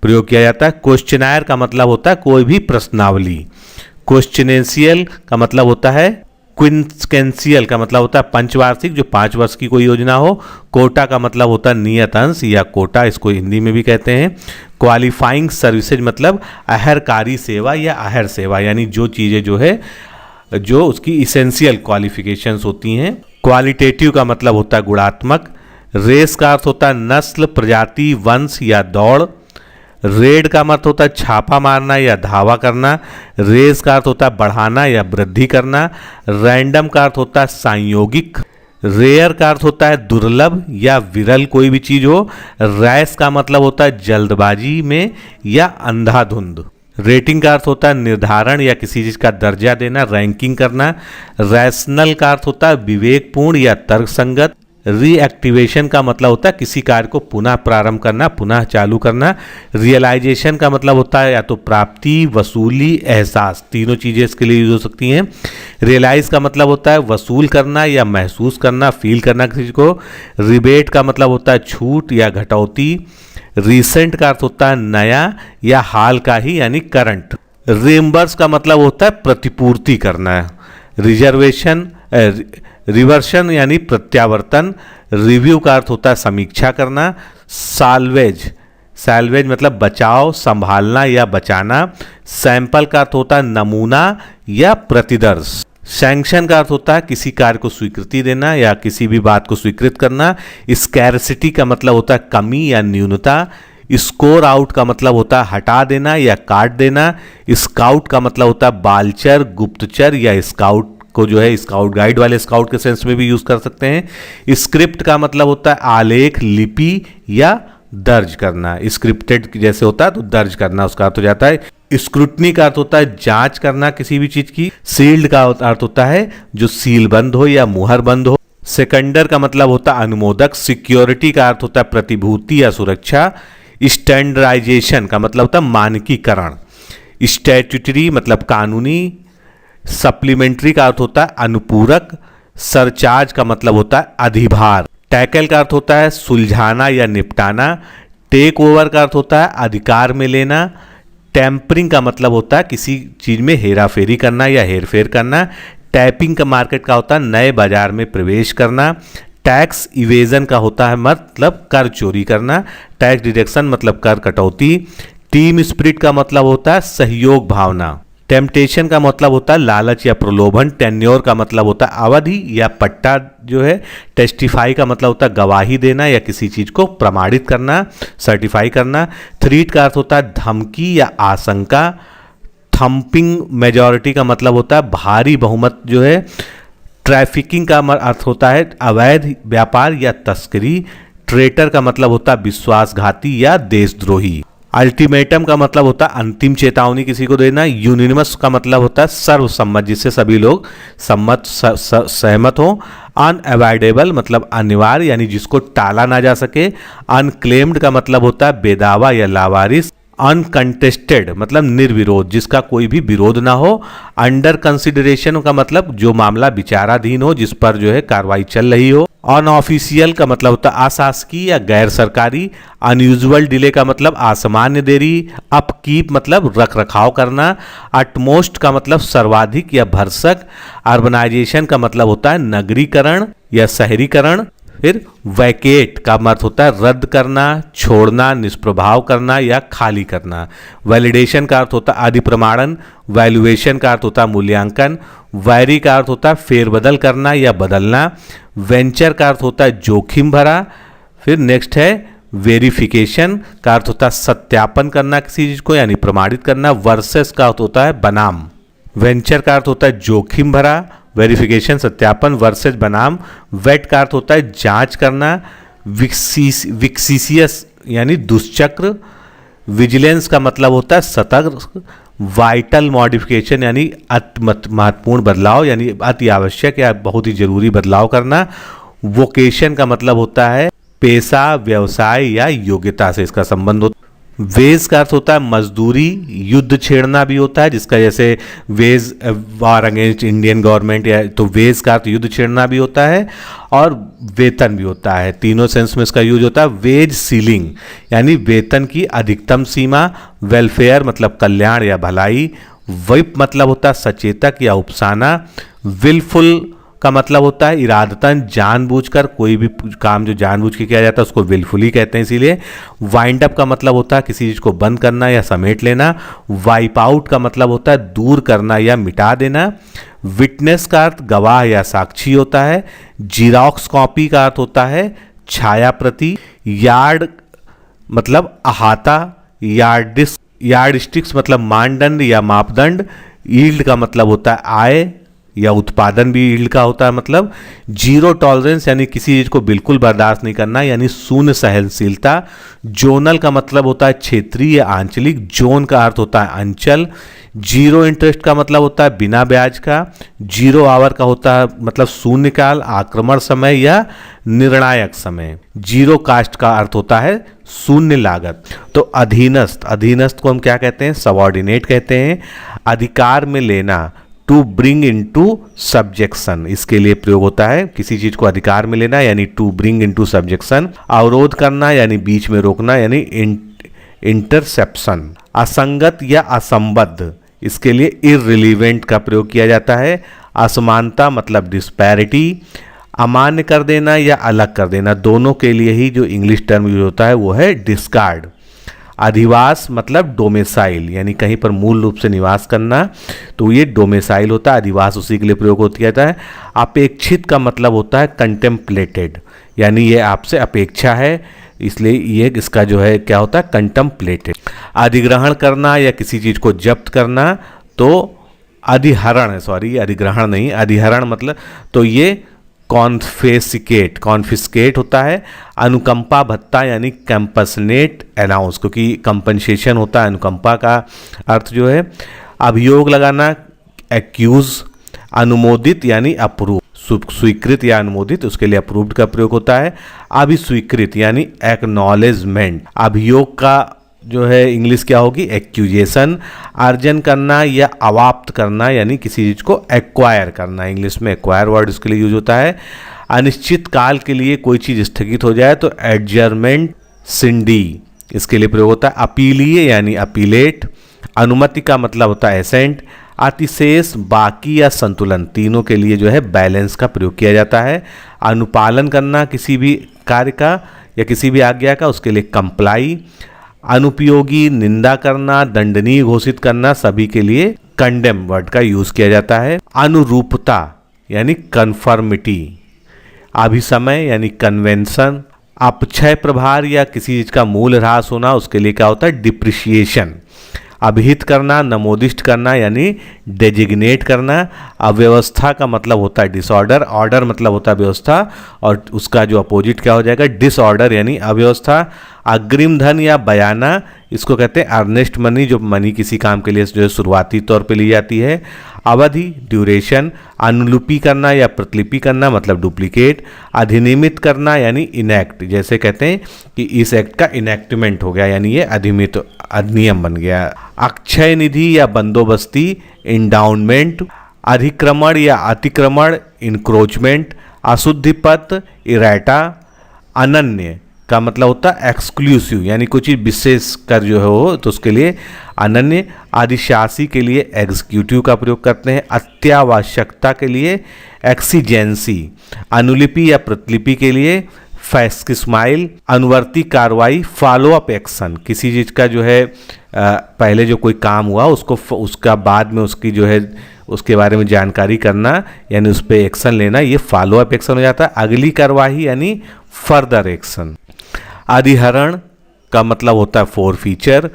S1: प्रयोग किया जाता है। क्वेश्चनायर का मतलब होता है कोई भी प्रश्नावली। क्वेश्चनेंशियल का मतलब होता है क्विंसेंशियल का मतलब होता है पंचवार्षिक, जो 5 वर्ष की कोई योजना हो। कोटा का मतलब होता है नियत अंश या कोटा, इसको हिंदी में भी कहते हैं। क्वालिफाइंग सर्विसेज मतलब अहरकारी सेवा या अहर सेवा, यानी जो चीज़ें जो है जो उसकी इसेंशियल क्वालिफिकेशंस होती हैं। क्वालिटेटिव का मतलब होता है गुणात्मक। रेस का अर्थ होता है नस्ल, प्रजाति, वंश या दौड़। रेड का अर्थ होता है छापा मारना या धावा करना। रेस का अर्थ होता है बढ़ाना या वृद्धि करना। रैंडम का अर्थ होता है संयोगिक। रेयर का अर्थ होता है दुर्लभ या विरल कोई भी चीज हो। रैश का मतलब होता है जल्दबाजी में या अंधाधुंध। रेटिंग का अर्थ होता है निर्धारण या किसी चीज का दर्जा देना, रैंकिंग करना। रैशनल का अर्थ होता है विवेकपूर्ण या तर्कसंगत। रीएक्टिवेशन का मतलब होता है किसी कार्य को पुनः प्रारंभ करना, पुनः चालू करना। रियलाइजेशन का मतलब होता है या तो प्राप्ति, वसूली, एहसास, तीनों चीज़ें इसके लिए यूज हो सकती हैं। रियलाइज का मतलब होता है वसूल करना या महसूस करना, फील करना किसी चीज़ को। रिबेट का मतलब होता है छूट या घटौती। रिसेंट का अर्थ होता है नया या हाल का ही, यानी करंट। रिम्बर्स का मतलब होता है प्रतिपूर्ति करना। रिवर्शन यानी प्रत्यावर्तन। रिव्यू का अर्थ होता है समीक्षा करना। सैल्वेज मतलब बचाव, संभालना या बचाना। सैंपल का अर्थ होता है नमूना या प्रतिदर्श। सैंक्शन का अर्थ होता है किसी कार्य को स्वीकृति देना या किसी भी बात को स्वीकृत करना। स्कैरसिटी का मतलब होता है कमी या न्यूनता। स्कोर आउट का मतलब होता है हटा देना या काट देना। स्काउट का मतलब होता है बालचर, गुप्तचर या स्काउट को जो है स्काउट गाइड वाले स्काउट के सेंस में भी यूज कर सकते हैं। स्क्रिप्ट का मतलब होता है आलेख, लिपि या दर्ज करना। स्क्रिप्टेड जैसे होता है तो दर्ज करना उसका अर्थ हो जाता है। स्क्रूटनी का अर्थ होता है जांच करना किसी भी चीज की। सील्ड का अर्थ होता है जो सील बंद हो या मुहर बंद हो। सेकेंडर का मतलब होता है अनुमोदक। सिक्योरिटी का अर्थ होता है प्रतिभूति या सुरक्षा। स्टैंडर्डाइजेशन का मतलब होता है मानकीकरण। स्टैट्यूटरी मतलब कानूनी। सप्लीमेंट्री का अर्थ होता है अनुपूरक। सरचार्ज का मतलब होता है अधिभार। टैकल का अर्थ होता है सुलझाना या निपटाना। टेक ओवर का अर्थ होता है अधिकार में लेना। टेम्परिंग का मतलब होता है किसी चीज में हेराफेरी करना या हेरफेर करना। टैपिंग का मार्केट का होता है नए बाजार में प्रवेश करना। टैक्स इवेजन का होता है मतलब कर चोरी करना। टैक्स डिडक्शन मतलब कर कटौती। टीम स्पिरिट का मतलब होता है सहयोग भावना। टेम्पटेशन का मतलब होता है लालच या प्रलोभन। टेन्योर का मतलब होता है अवधि या पट्टा जो है। टेस्टिफाई का मतलब होता है गवाही देना या किसी चीज को प्रमाणित करना, सर्टिफाई करना। थ्रीट का अर्थ होता है धमकी या आशंका। थम्पिंग मेजॉरिटी का मतलब होता है भारी बहुमत जो है। ट्रैफिकिंग का अर्थ होता है अवैध व्यापार या तस्करी। ट्रेटर का मतलब होता है विश्वासघाती या देशद्रोही। अल्टीमेटम का मतलब होता है अंतिम चेतावनी किसी को देना। यूनिनिमस का मतलब होता है सर्वसम्मत, जिससे सभी लोग सहमत हो। अनअवॉइडेबल मतलब अनिवार्य, यानी जिसको टाला ना जा सके। अनक्लेम्ड का मतलब होता है बेदावा या लावारिस। अनकंटेस्टेड मतलब निर्विरोध, जिसका कोई भी विरोध ना हो। अंडर कंसिडरेशन का मतलब जो मामला विचाराधीन हो, जिस पर जो है कार्रवाई चल रही हो। अनऑफिशियल का मतलब होता है अशासकीय या गैर सरकारी। अनयूजुअल डिले का मतलब असामान्य देरी। अपकीप मतलब रख रखाव करना। अटमोस्ट का मतलब सर्वाधिक या भरसक। अर्बनाइजेशन का मतलब होता है नगरीकरण या शहरीकरण। फिर वैकेट का अर्थ होता है रद्द करना, छोड़ना, निष्प्रभाव करना या खाली करना। वैलिडेशन का अर्थ होता है अधिप्रमाणन। वैल्यूएशन का अर्थ होता है मूल्यांकन। वैरी का अर्थ होता है फेरबदल करना या बदलना। वेंचर का अर्थ होता है जोखिम भरा। फिर नेक्स्ट है वेरिफिकेशन का अर्थ होता है सत्यापन करना किसी चीज को यानी प्रमाणित करना। वर्सेस का अर्थ होता है बनाम। वेंचर का अर्थ होता है जोखिम भरा, वेरिफिकेशन सत्यापन, वर्सेज बनाम। वेट का अर्थ होता है जांच करना। विक्सिसियस यानी दुष्चक्र। विजिलेंस का मतलब होता है सतर्क। वाइटल मॉडिफिकेशन यानी अति महत्वपूर्ण बदलाव यानी अति आवश्यक या बहुत ही जरूरी बदलाव करना। वोकेशन का मतलब होता है पेशा, व्यवसाय या योग्यता से इसका संबंध होता है। वेज का अर्थ होता है मजदूरी, युद्ध छेड़ना भी होता है जिसका जैसे wage war against Indian government या तो वेज का अर्थ युद्ध छेड़ना भी होता है और वेतन भी होता है। तीनों सेंस में इसका यूज होता है। वेज सीलिंग यानी वेतन की अधिकतम सीमा। वेलफेयर मतलब कल्याण या भलाई। विप मतलब होता है सचेतक या उपसाना। विलफुल का मतलब होता है इरादतन जानबूझकर, कोई भी काम जो जानबूझ के किया जाता है उसको विलफुली कहते हैं इसीलिए। वाइंड अप का मतलब होता है किसी चीज को बंद करना या समेट लेना। वाइप आउट का मतलब होता है दूर करना या मिटा देना। विटनेस का अर्थ गवाह या साक्षी होता है। जीरोक्स कॉपी का अर्थ होता है छाया प्रति। यार्ड मतलब अहाता। यार्डस्टिक्स मतलब मानदंड या मापदंड। यील्ड का मतलब होता है आय या उत्पादन भी यील्ड का होता है मतलब। जीरो टॉलरेंस यानी किसी चीज को बिल्कुल बर्दाश्त नहीं करना यानी शून्य सहनशीलता। जोनल का मतलब होता है क्षेत्रीय या आंचलिक। जोन का अर्थ होता है अंचल। जीरो इंटरेस्ट का मतलब होता है बिना ब्याज का। जीरो आवर का होता है मतलब शून्यकाल, आक्रमण समय या निर्णायक समय। जीरो कास्ट का अर्थ होता है शून्य लागत। तो अधीनस्थ, अधीनस्थ को हम क्या कहते हैं? सबऑर्डिनेट कहते हैं। अधिकार में लेना टू ब्रिंग इनटू सब्जेक्शन, इसके लिए प्रयोग होता है किसी चीज को अधिकार में लेना यानी टू ब्रिंग इनटू सब्जेक्शन। अवरोध करना यानी बीच में रोकना यानी इंटरसेप्शन। असंगत या असंबद्ध, इसके लिए इररिलीवेंट का प्रयोग किया जाता है। असमानता मतलब डिस्पैरिटी। अमान्य कर देना या अलग कर देना, दोनों के लिए ही जो इंग्लिश टर्म यूज होता है वो है डिस्कार्ड। अधिवास मतलब डोमेसाइल यानी कहीं पर मूल रूप से निवास करना, तो ये डोमेसाइल होता है। अधिवास उसी के लिए प्रयोग होता है। अपेक्षित का मतलब होता है कंटेम्पलेटेड यानी ये आपसे अपेक्षा है, इसलिए ये इसका जो है क्या होता है कंटेम्पलेटेड। अधिग्रहण करना या किसी चीज को जब्त करना तो अधिहरण है, सॉरी अधिग्रहण नहीं, अधिहरण मतलब तो ये कॉन्फिस्केट होता है। अनुकंपा भत्ता यानी कंपसनेट अलाउंस, क्योंकि कंपनसेशन होता है अनुकंपा का अर्थ जो है। अभियोग लगाना एक्यूज। अनुमोदित यानी अप्रूव, स्वीकृत या अनुमोदित उसके लिए अप्रूव्ड का प्रयोग होता है। अभिस्वीकृत यानी एक्नॉलेजमेंट। अभियोग का जो है इंग्लिश क्या होगी? एक्यूजेशन। अर्जन करना या अवाप्त करना यानी किसी चीज को एक्वायर करना, इंग्लिश में एक्वायर वर्ड इसके लिए यूज होता है। अनिश्चित काल के लिए कोई चीज स्थगित हो जाए तो एडजर्नमेंट सिंडी इसके लिए प्रयोग होता है। अपीलीय यानी अपीलेट। अनुमति का मतलब होता है एसेंट। अतिशेष, बाकी या संतुलन, तीनों के लिए जो है बैलेंस का प्रयोग किया जाता है। अनुपालन करना किसी भी कार्य का या किसी भी आज्ञा का, उसके लिए कंप्लाई। अनुपयोगी, निंदा करना, दंडनीय घोषित करना, सभी के लिए कंडेम वर्ड का यूज किया जाता है। अनुरूपता यानी कन्फर्मिटी। अभिसमय यानी कन्वेंशन। अपक्षय प्रभार या किसी चीज का मूल ह्रास होना, उसके लिए क्या होता है? डिप्रिशिएशन। अभिहित करना, नमोदिष्ट करना यानी डेजिग्नेट करना। अव्यवस्था का मतलब होता है डिसऑर्डर। ऑर्डर मतलब होता है व्यवस्था और उसका जो अपोजिट क्या हो जाएगा? डिसऑर्डर यानी अव्यवस्था। अग्रिम धन या बयाना इसको कहते हैं अर्नेस्ट मनी, जो मनी किसी काम के लिए जो है शुरुआती तौर पे ली जाती है। अवधि ड्यूरेशन, अनुलिपि करना या प्रतिलिपि करना मतलब डुप्लीकेट। अधिनियमित करना यानी इनैक्ट, जैसे कहते हैं कि इस एक्ट का इनैक्टमेंट हो गया यानी ये अधिनियम बन गया। अक्षय निधि या बंदोबस्ती इंडाउनमेंट। अधिक्रमण या अतिक्रमण इंक्रोचमेंट। अशुद्धि पथ इरेटा। अनन्य का मतलब होता है एक्सक्लूसिव यानी कुछ चीज़ विशेष कर जो हो तो उसके लिए अनन्य। अधिशासी के लिए एग्जीक्यूटिव का प्रयोग करते हैं। अत्यावश्यकता के लिए एक्सीजेंसी। अनुलिपि या प्रतिलिपि के लिए फैक्सिस्माइल। अनुवर्ती कार्रवाई फॉलो अप एक्शन, किसी चीज़ का जो है पहले जो कोई काम हुआ उसको उसका बाद में उसकी जो है उसके बारे में जानकारी करना यानी उस पर एक्शन लेना, ये फॉलो अप एक्शन हो जाता है। अगली कार्यवाही यानी फर्दर एक्शन। अधिहरण का मतलब होता है फोर फीचर।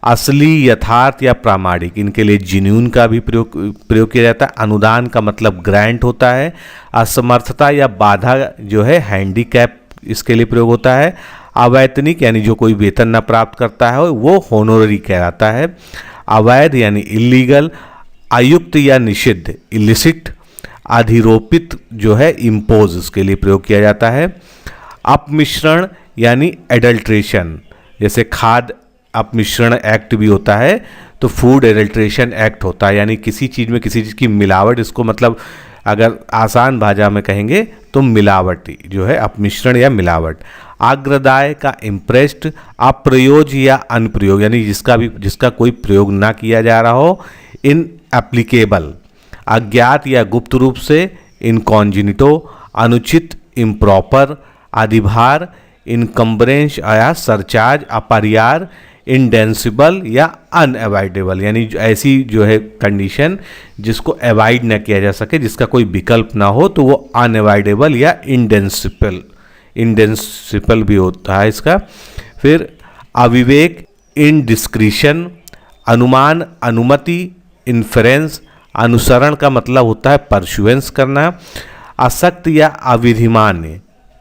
S1: असली, यथार्थ या प्रामाणिक, इनके लिए जिन्यून का भी प्रयोग किया जाता है। अनुदान का मतलब ग्रांट होता है। असमर्थता या बाधा जो है हैंडीकैप, इसके लिए प्रयोग होता है। अवैतनिक यानी जो कोई वेतन न प्राप्त करता है वो होनोररी कहलाता है। अवैध यानी इलीगल। अयुक्त या निषिद्ध इलिसिट। अधिरोपित जो है इम्पोज, इसके लिए प्रयोग किया जाता है। अपमिश्रण यानी एडल्ट्रेशन, जैसे खाद्य अपमिश्रण एक्ट भी होता है तो फूड एडल्ट्रेशन एक्ट होता है यानी किसी चीज़ में किसी चीज़ की मिलावट, इसको मतलब अगर आसान भाषा में कहेंगे तो मिलावट जो है अपमिश्रण या मिलावट। आग्रदाय का इम्प्रेस्ड। अप्रयोज या अनुप्रयोग यानी जिसका कोई प्रयोग ना किया जा रहा हो। इन एप्लीकेबल। अज्ञात या गुप्त रूप से इनकॉन्जिनिटो। अनुचित इम्प्रॉपर। अधिभार इनकम्बरेंस या सरचार्ज। अपरिहार इंडेंसिबल या अनएवॉइडेबल यानी ऐसी जो है कंडीशन जिसको अवॉइड ना किया जा सके, जिसका कोई विकल्प ना हो तो वो अनएवॉइडेबल या इंडेंसिबल भी होता है इसका। फिर अविवेक इनडिस्क्रिशन। अनुमान अनुमति इन्फ्रेंस। अनुसरण का मतलब होता है परसुएंस करना। असक्त या अविधिमान्य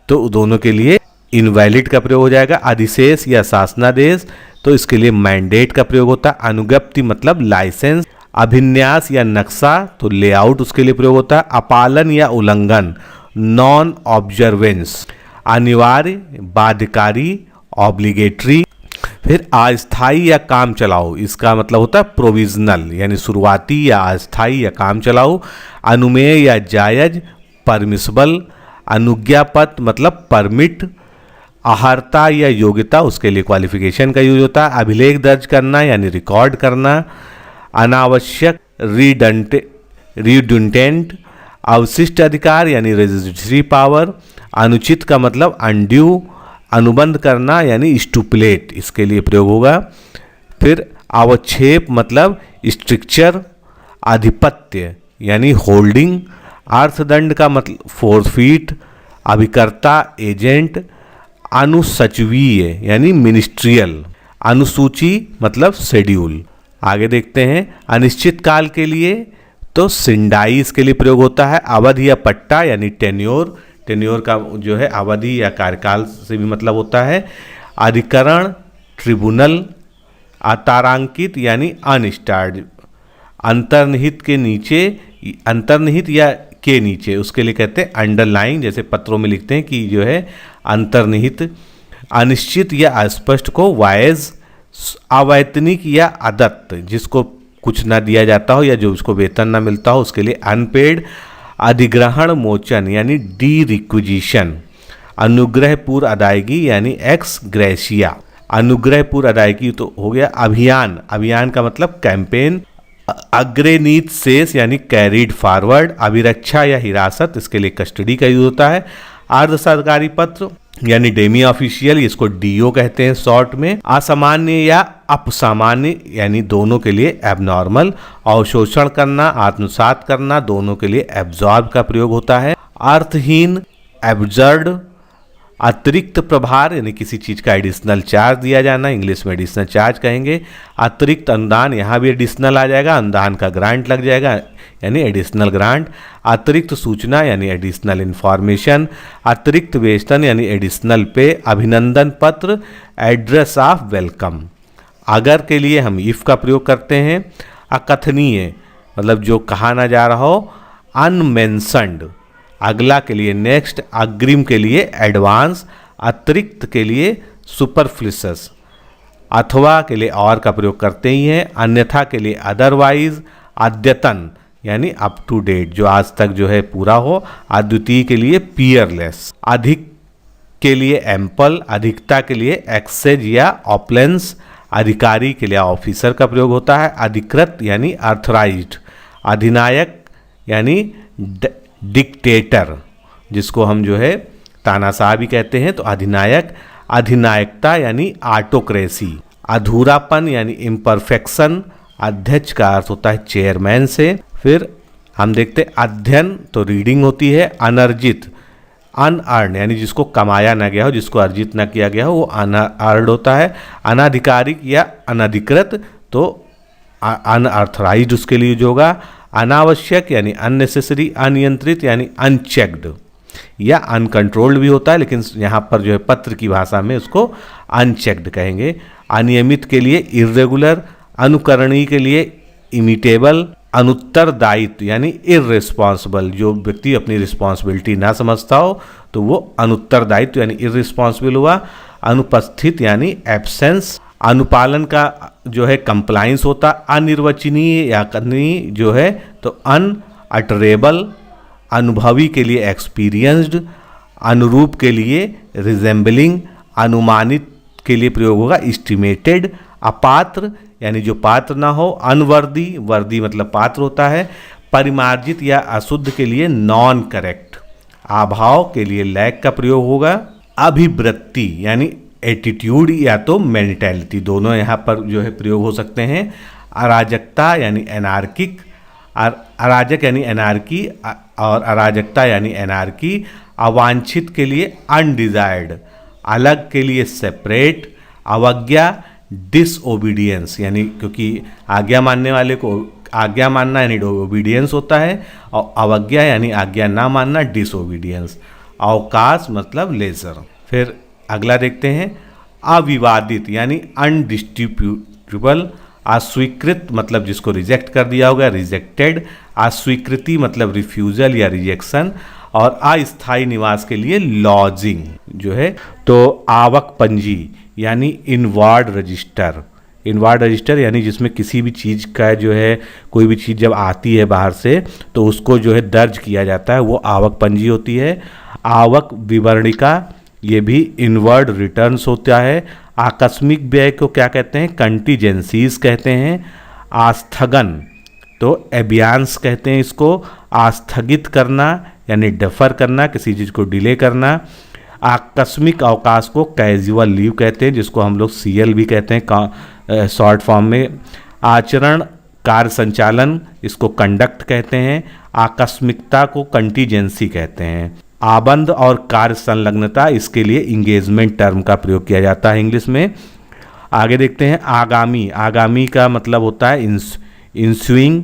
S1: तो दोनों के लिए इनवैलिड का प्रयोग हो जाएगा। अधिशेष या शासनादेश तो इसके लिए मैंडेट का प्रयोग होता है। अनुज्ञप्ति मतलब लाइसेंस। अभिन्यास या नक्शा तो लेआउट उसके लिए प्रयोग होता है। अपालन या उल्लंघन नॉन ऑब्जर्वेंस। अनिवार्य बाध्यकारी ऑब्लिगेटरी। फिर अस्थायी या काम चलाओ, इसका मतलब होता है प्रोविजनल यानी शुरुआती या अस्थायी या काम चलाओ। अनुमेय या जायज परमिसिबल। अनुज्ञापत मतलब परमिट। अहर्ता या योग्यता उसके लिए क्वालिफिकेशन का यूज होता है। अभिलेख दर्ज करना यानी रिकॉर्ड करना। अनावश्यक रिडंडेंट। अवशिष्ट अधिकार यानी रेजिस्ट्री पावर। अनुचित का मतलब अनड्यू। अनुबंध करना यानी स्टुपुलेट, इसके लिए प्रयोग होगा। फिर अवक्षेप मतलब स्ट्रिक्चर। आधिपत्य यानी होल्डिंग। अर्थदंड का मतलब फोरफीट। अभिकर्ता एजेंट। अनुसचिवीय यानी मिनिस्ट्रियल। अनुसूची मतलब शेड्यूल। आगे देखते हैं अनिश्चित काल के लिए तो सिंडाई इसके लिए प्रयोग होता है। अवधि या पट्टा यानी टेन्योर, टेन्योर का जो है अवधि या कार्यकाल से भी मतलब होता है। अधिकरण ट्रिब्यूनल। अतारांकित यानी अनस्टार्ड। अंतर्निहित के नीचे, अंतर्निहित या के नीचे उसके लिए कहते हैं अंडरलाइन, जैसे पत्रों में लिखते हैं कि जो है अंतर्निहित। अनिश्चित या अस्पष्ट को वायज। अवैतनिक या अदत्त जिसको कुछ ना दिया जाता हो या जो उसको वेतन ना मिलता हो उसके लिए अनपेड। अधिग्रहण मोचन यानी डी रिक्विजिशन। अनुग्रह पूर्व अदायगी यानी एक्स ग्रेशिया। अनुग्रह पूर्व अदायगी तो हो गया। अभियान, अभियान का मतलब कैंपेन। अग्रनीत शेष यानी कैरीड फॉरवर्ड। अभिरक्षा या हिरासत इसके लिए कस्टडी का यूज होता है। अर्ध सरकारी पत्र यानी डेमी ऑफिशियल, इसको डीओ कहते हैं शॉर्ट में। असामान्य या अपसामान्य यानी दोनों के लिए एबनॉर्मल। अवशोषण करना, आत्मसात करना दोनों के लिए एब्जॉर्ब का प्रयोग होता है। अर्थहीन एब्जर्ड। अतिरिक्त प्रभार यानी किसी चीज़ का एडिशनल चार्ज दिया जाना, इंग्लिश में एडिशनल चार्ज कहेंगे। अतिरिक्त अनुदान, यहाँ भी एडिशनल आ जाएगा, अनुदान का ग्रांट लग जाएगा यानी एडिशनल ग्रांट। अतिरिक्त सूचना यानी एडिशनल इंफॉर्मेशन। अतिरिक्त वेतन यानी एडिशनल पे। अभिनंदन पत्र एड्रेस ऑफ वेलकम। अगर के लिए हम इफ़ का प्रयोग करते हैं। अकथनीय मतलब जो कहा ना जा रहा हो, अनमेंशन्ड अगला के लिए नेक्स्ट, अग्रिम के लिए एडवांस, अतिरिक्त के लिए सुपरफ्लुअस, अथवा के लिए और का प्रयोग करते ही हैं, अन्यथा के लिए अदरवाइज, अद्यतन यानी अप टू डेट जो आज तक जो है पूरा हो, अद्वितीय के लिए पीयरलेस, अधिक के लिए एम्पल, अधिकता के लिए एक्सेज या ऑपलेंस, अधिकारी के लिए ऑफिसर का प्रयोग होता है, अधिकृत यानी अर्थराइज्ड, अधिनायक यानी डिक्टेटर जिसको हम जो है तानाशाह भी कहते हैं, तो अधिनायक, अधिनायकता यानी ऑटोक्रेसी, अधूरापन यानी इम्परफेक्शन, अध्यक्ष का अर्थ होता है चेयरमैन से। फिर हम देखते हैं अध्ययन तो रीडिंग होती है, अनर्जित अनअर्न यानी जिसको कमाया ना गया हो, जिसको अर्जित ना किया गया हो वो अनअर्ड होता है, अनाधिकारिक या अनधिकृत तो अनअर्थराइज्ड उसके लिए जो होगा, अनावश्यक यानी अननेसेसरी, अनियंत्रित यानी अनचेक्ड या अनकंट्रोल्ड भी होता है, लेकिन यहाँ पर जो है पत्र की भाषा में उसको अनचेक्ड कहेंगे, अनियमित के लिए इर्रेगुलर, अनुकरणीय के लिए इमिटेबल, अनुत्तरदायित्व यानी इररिस्पॉन्सिबल जो व्यक्ति अपनी रिस्पॉन्सिबिलिटी ना समझता हो तो वो अनुत्तरदायित्व यानी इररिस्पॉन्सिबल हुआ, अनुपस्थित यानी एब्सेंस, अनुपालन का जो है कंप्लाइंस होता, अनिर्वचनीय या कथनीय जो है तो अनअटरेबल, अनुभवी के लिए एक्सपीरियंस्ड, अनुरूप के लिए रिजेंबलिंग, अनुमानित के लिए प्रयोग होगा एस्टिमेटेड, अपात्र यानी जो पात्र ना हो, अनवर्दी, वर्दी मतलब पात्र होता है, परिमार्जित या अशुद्ध के लिए नॉन करेक्ट, अभाव के लिए लैक का प्रयोग होगा, अभिवृत्ति यानी एटीट्यूड या तो मेंटेलिटी दोनों यहाँ पर जो है प्रयोग हो सकते हैं, अराजकता यानी एनार्किक, अराजक यानी एनार्की और अराजकता यानी एनार्की, अवांछित के लिए अनडिजायर्ड, अलग के लिए सेपरेट, अवज्ञा डिसओबीडियंस यानी क्योंकि आज्ञा मानने वाले को आज्ञा मानना यानी ओबीडियंस होता है, और अवज्ञा यानी आज्ञा ना मानना डिसओबीडियंस, अवकाश मतलब लेजर। फिर अगला देखते हैं अविवादित यानी अनडिस्ट्रीब्यूटेबल, अस्वीकृत मतलब जिसको रिजेक्ट कर दिया होगा रिजेक्टेड, अस्वीकृति मतलब रिफ्यूजल या रिजेक्शन, और अस्थायी निवास के लिए लॉजिंग जो है तो आवक पंजी यानी इनवार्ड रजिस्टर, इनवार्ड रजिस्टर यानी जिसमें किसी भी चीज़ का जो है कोई भी चीज़ जब आती है बाहर से तो उसको जो है दर्ज किया जाता है वो आवक पंजी होती है, आवक विवरणिका ये भी इनवर्ड रिटर्न्स होता है, आकस्मिक व्यय को क्या कहते हैं कंटीजेंसीज कहते हैं, आस्थगन तो एबियांस कहते हैं इसको, आस्थगित करना यानी डेफर करना किसी चीज़ को डिले करना, आकस्मिक अवकाश को कैजुअल लीव कहते हैं जिसको हम लोग सीएल भी कहते हैं शॉर्ट फॉर्म में, आचरण कार्य संचालन इसको कंडक्ट कहते हैं, आकस्मिकता को कंटीजेंसी कहते हैं, आबंध और कार्य संलग्नता इसके लिए इंगेजमेंट टर्म का प्रयोग किया जाता है इंग्लिश में। आगे देखते हैं आगामी, आगामी का मतलब होता है इंस्यूइंग,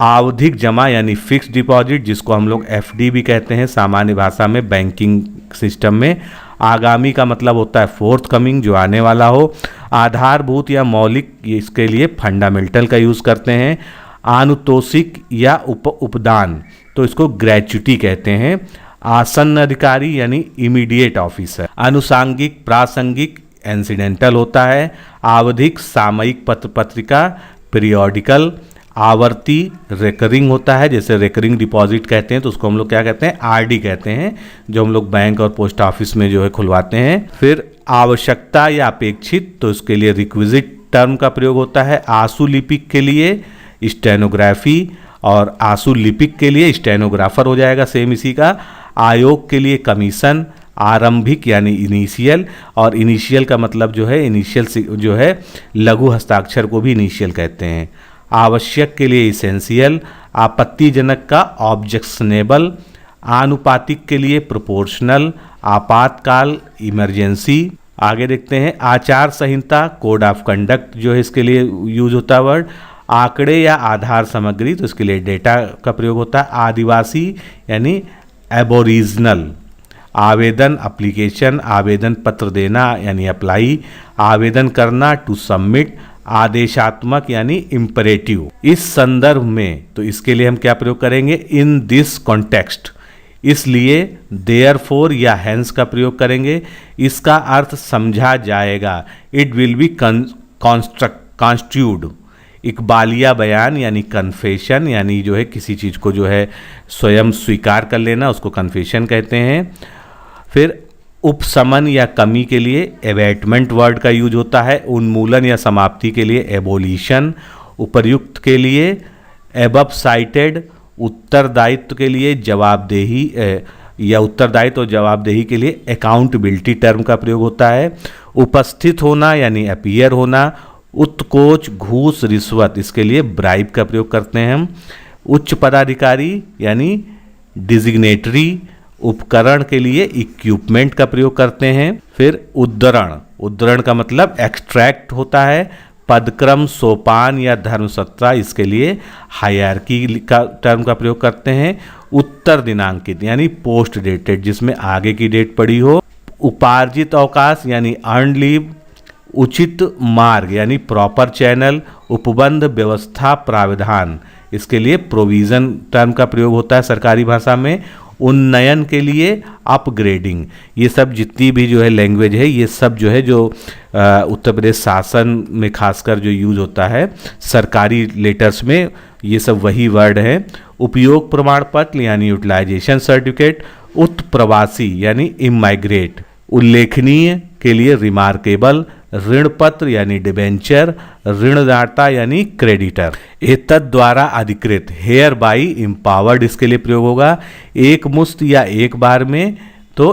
S1: आवधिक जमा यानी फिक्स डिपॉजिट जिसको हम लोग एफडी भी कहते हैं सामान्य भाषा में बैंकिंग सिस्टम में, आगामी का मतलब होता है फोर्थ कमिंग जो आने वाला हो, आधारभूत या मौलिक इसके लिए फंडामेंटल का यूज़ करते हैं, आनुतोषिक या उपदान तो इसको ग्रेच्युटी कहते हैं, आसन्न अधिकारी यानी इमीडिएट ऑफिसर, अनुसांगिक प्रासंगिक इंसिडेंटल होता है, आवधिक सामयिक पत्र पत्रिका पीरियोडिकल, आवर्ती रेकरिंग होता है जैसे रेकरिंग डिपॉजिट कहते हैं तो उसको हम लोग क्या कहते हैं आरडी कहते हैं जो हम लोग बैंक और पोस्ट ऑफिस में जो है खुलवाते हैं। फिर आवश्यकता या अपेक्षित तो इसके लिए रिक्विजिट टर्म का प्रयोग होता है, आंसू लिपिक के लिए स्टेनोग्राफी और आंसू लिपिक के लिए स्टेनोग्राफर हो जाएगा सेम इसी का, आयोग के लिए कमीशन, आरंभिक यानी इनिशियल और इनिशियल का मतलब जो है इनिशियल जो है लघु हस्ताक्षर को भी इनिशियल कहते हैं, आवश्यक के लिए इसेंशियल, आपत्तिजनक का ऑब्जेक्शनेबल, आनुपातिक के लिए प्रोपोर्शनल, आपातकाल इमरजेंसी। आगे देखते हैं आचार संहिता कोड ऑफ कंडक्ट जो है इसके लिए यूज होता है वर्ड, आंकड़े या आधार सामग्री तो इसके लिए डेटा का प्रयोग होता है, आदिवासी यानी एबोरिजिनल, आवेदन एप्लीकेशन, आवेदन पत्र देना यानी अप्लाई, आवेदन करना टू सबमिट, आदेशात्मक यानी इम्परेटिव। इस संदर्भ में तो इसके लिए हम क्या प्रयोग करेंगे, इन दिस कॉन्टेक्स्ट, इसलिए देयरफॉर या हेंस का प्रयोग करेंगे। इसका अर्थ समझा जाएगा, इट विल बी कॉन्स्टिट्यूड। इकबालिया बयान यानी कन्फेशन, यानी जो है किसी चीज़ को जो है स्वयं स्वीकार कर लेना, उसको कन्फेशन कहते हैं। फिर उपशमन या कमी के लिए एबेटमेंट वर्ड का यूज होता है। उन्मूलन या समाप्ति के लिए एबोलिशन। उपर्युक्त के लिए एबव साइटेड। उत्तरदायित्व के लिए जवाबदेही या उत्तरदायित्व और जवाबदेही के लिए अकाउंटेबिलिटी टर्म का प्रयोग होता है। उपस्थित होना यानी अपीयर होना। उत्कोच, घूस, रिश्वत, इसके लिए ब्राइब का प्रयोग करते हैं हम। उच्च पदाधिकारी यानी डिजिग्नेटरी। उपकरण के लिए इक्विपमेंट का प्रयोग करते हैं। फिर उद्धरण, उद्धरण का मतलब एक्सट्रैक्ट होता है। पदक्रम, सोपान या धर्मसत्ता, इसके लिए हायरार्की का टर्म का प्रयोग करते हैं। उत्तर दिनांकित यानी पोस्ट डेटेड, जिसमें आगे की डेट पड़ी हो। उपार्जित अवकाश यानी अर्न लीव। उचित मार्ग यानी प्रॉपर चैनल। उपबंध, व्यवस्था, प्राविधान, इसके लिए प्रोविज़न टर्म का प्रयोग होता है सरकारी भाषा में। उन्नयन के लिए अपग्रेडिंग। ये सब जितनी भी जो है लैंग्वेज है, ये सब जो है जो उत्तर प्रदेश शासन में खासकर जो यूज होता है सरकारी लेटर्स में, ये सब वही वर्ड है। उपयोग प्रमाण पत्र यानी यूटिलाइजेशन सर्टिफिकेट। उत्प्रवासी यानी इमाइग्रेट। उल्लेखनीय के लिए रिमार्केबल। ऋण पत्र यानी डिबेंचर। ऋणदाता यानी क्रेडिटर। एतद द्वारा अधिकृत, हेयर बाई इम्पावर्ड, इसके लिए प्रयोग होगा। एक मुश्त या एक बार में तो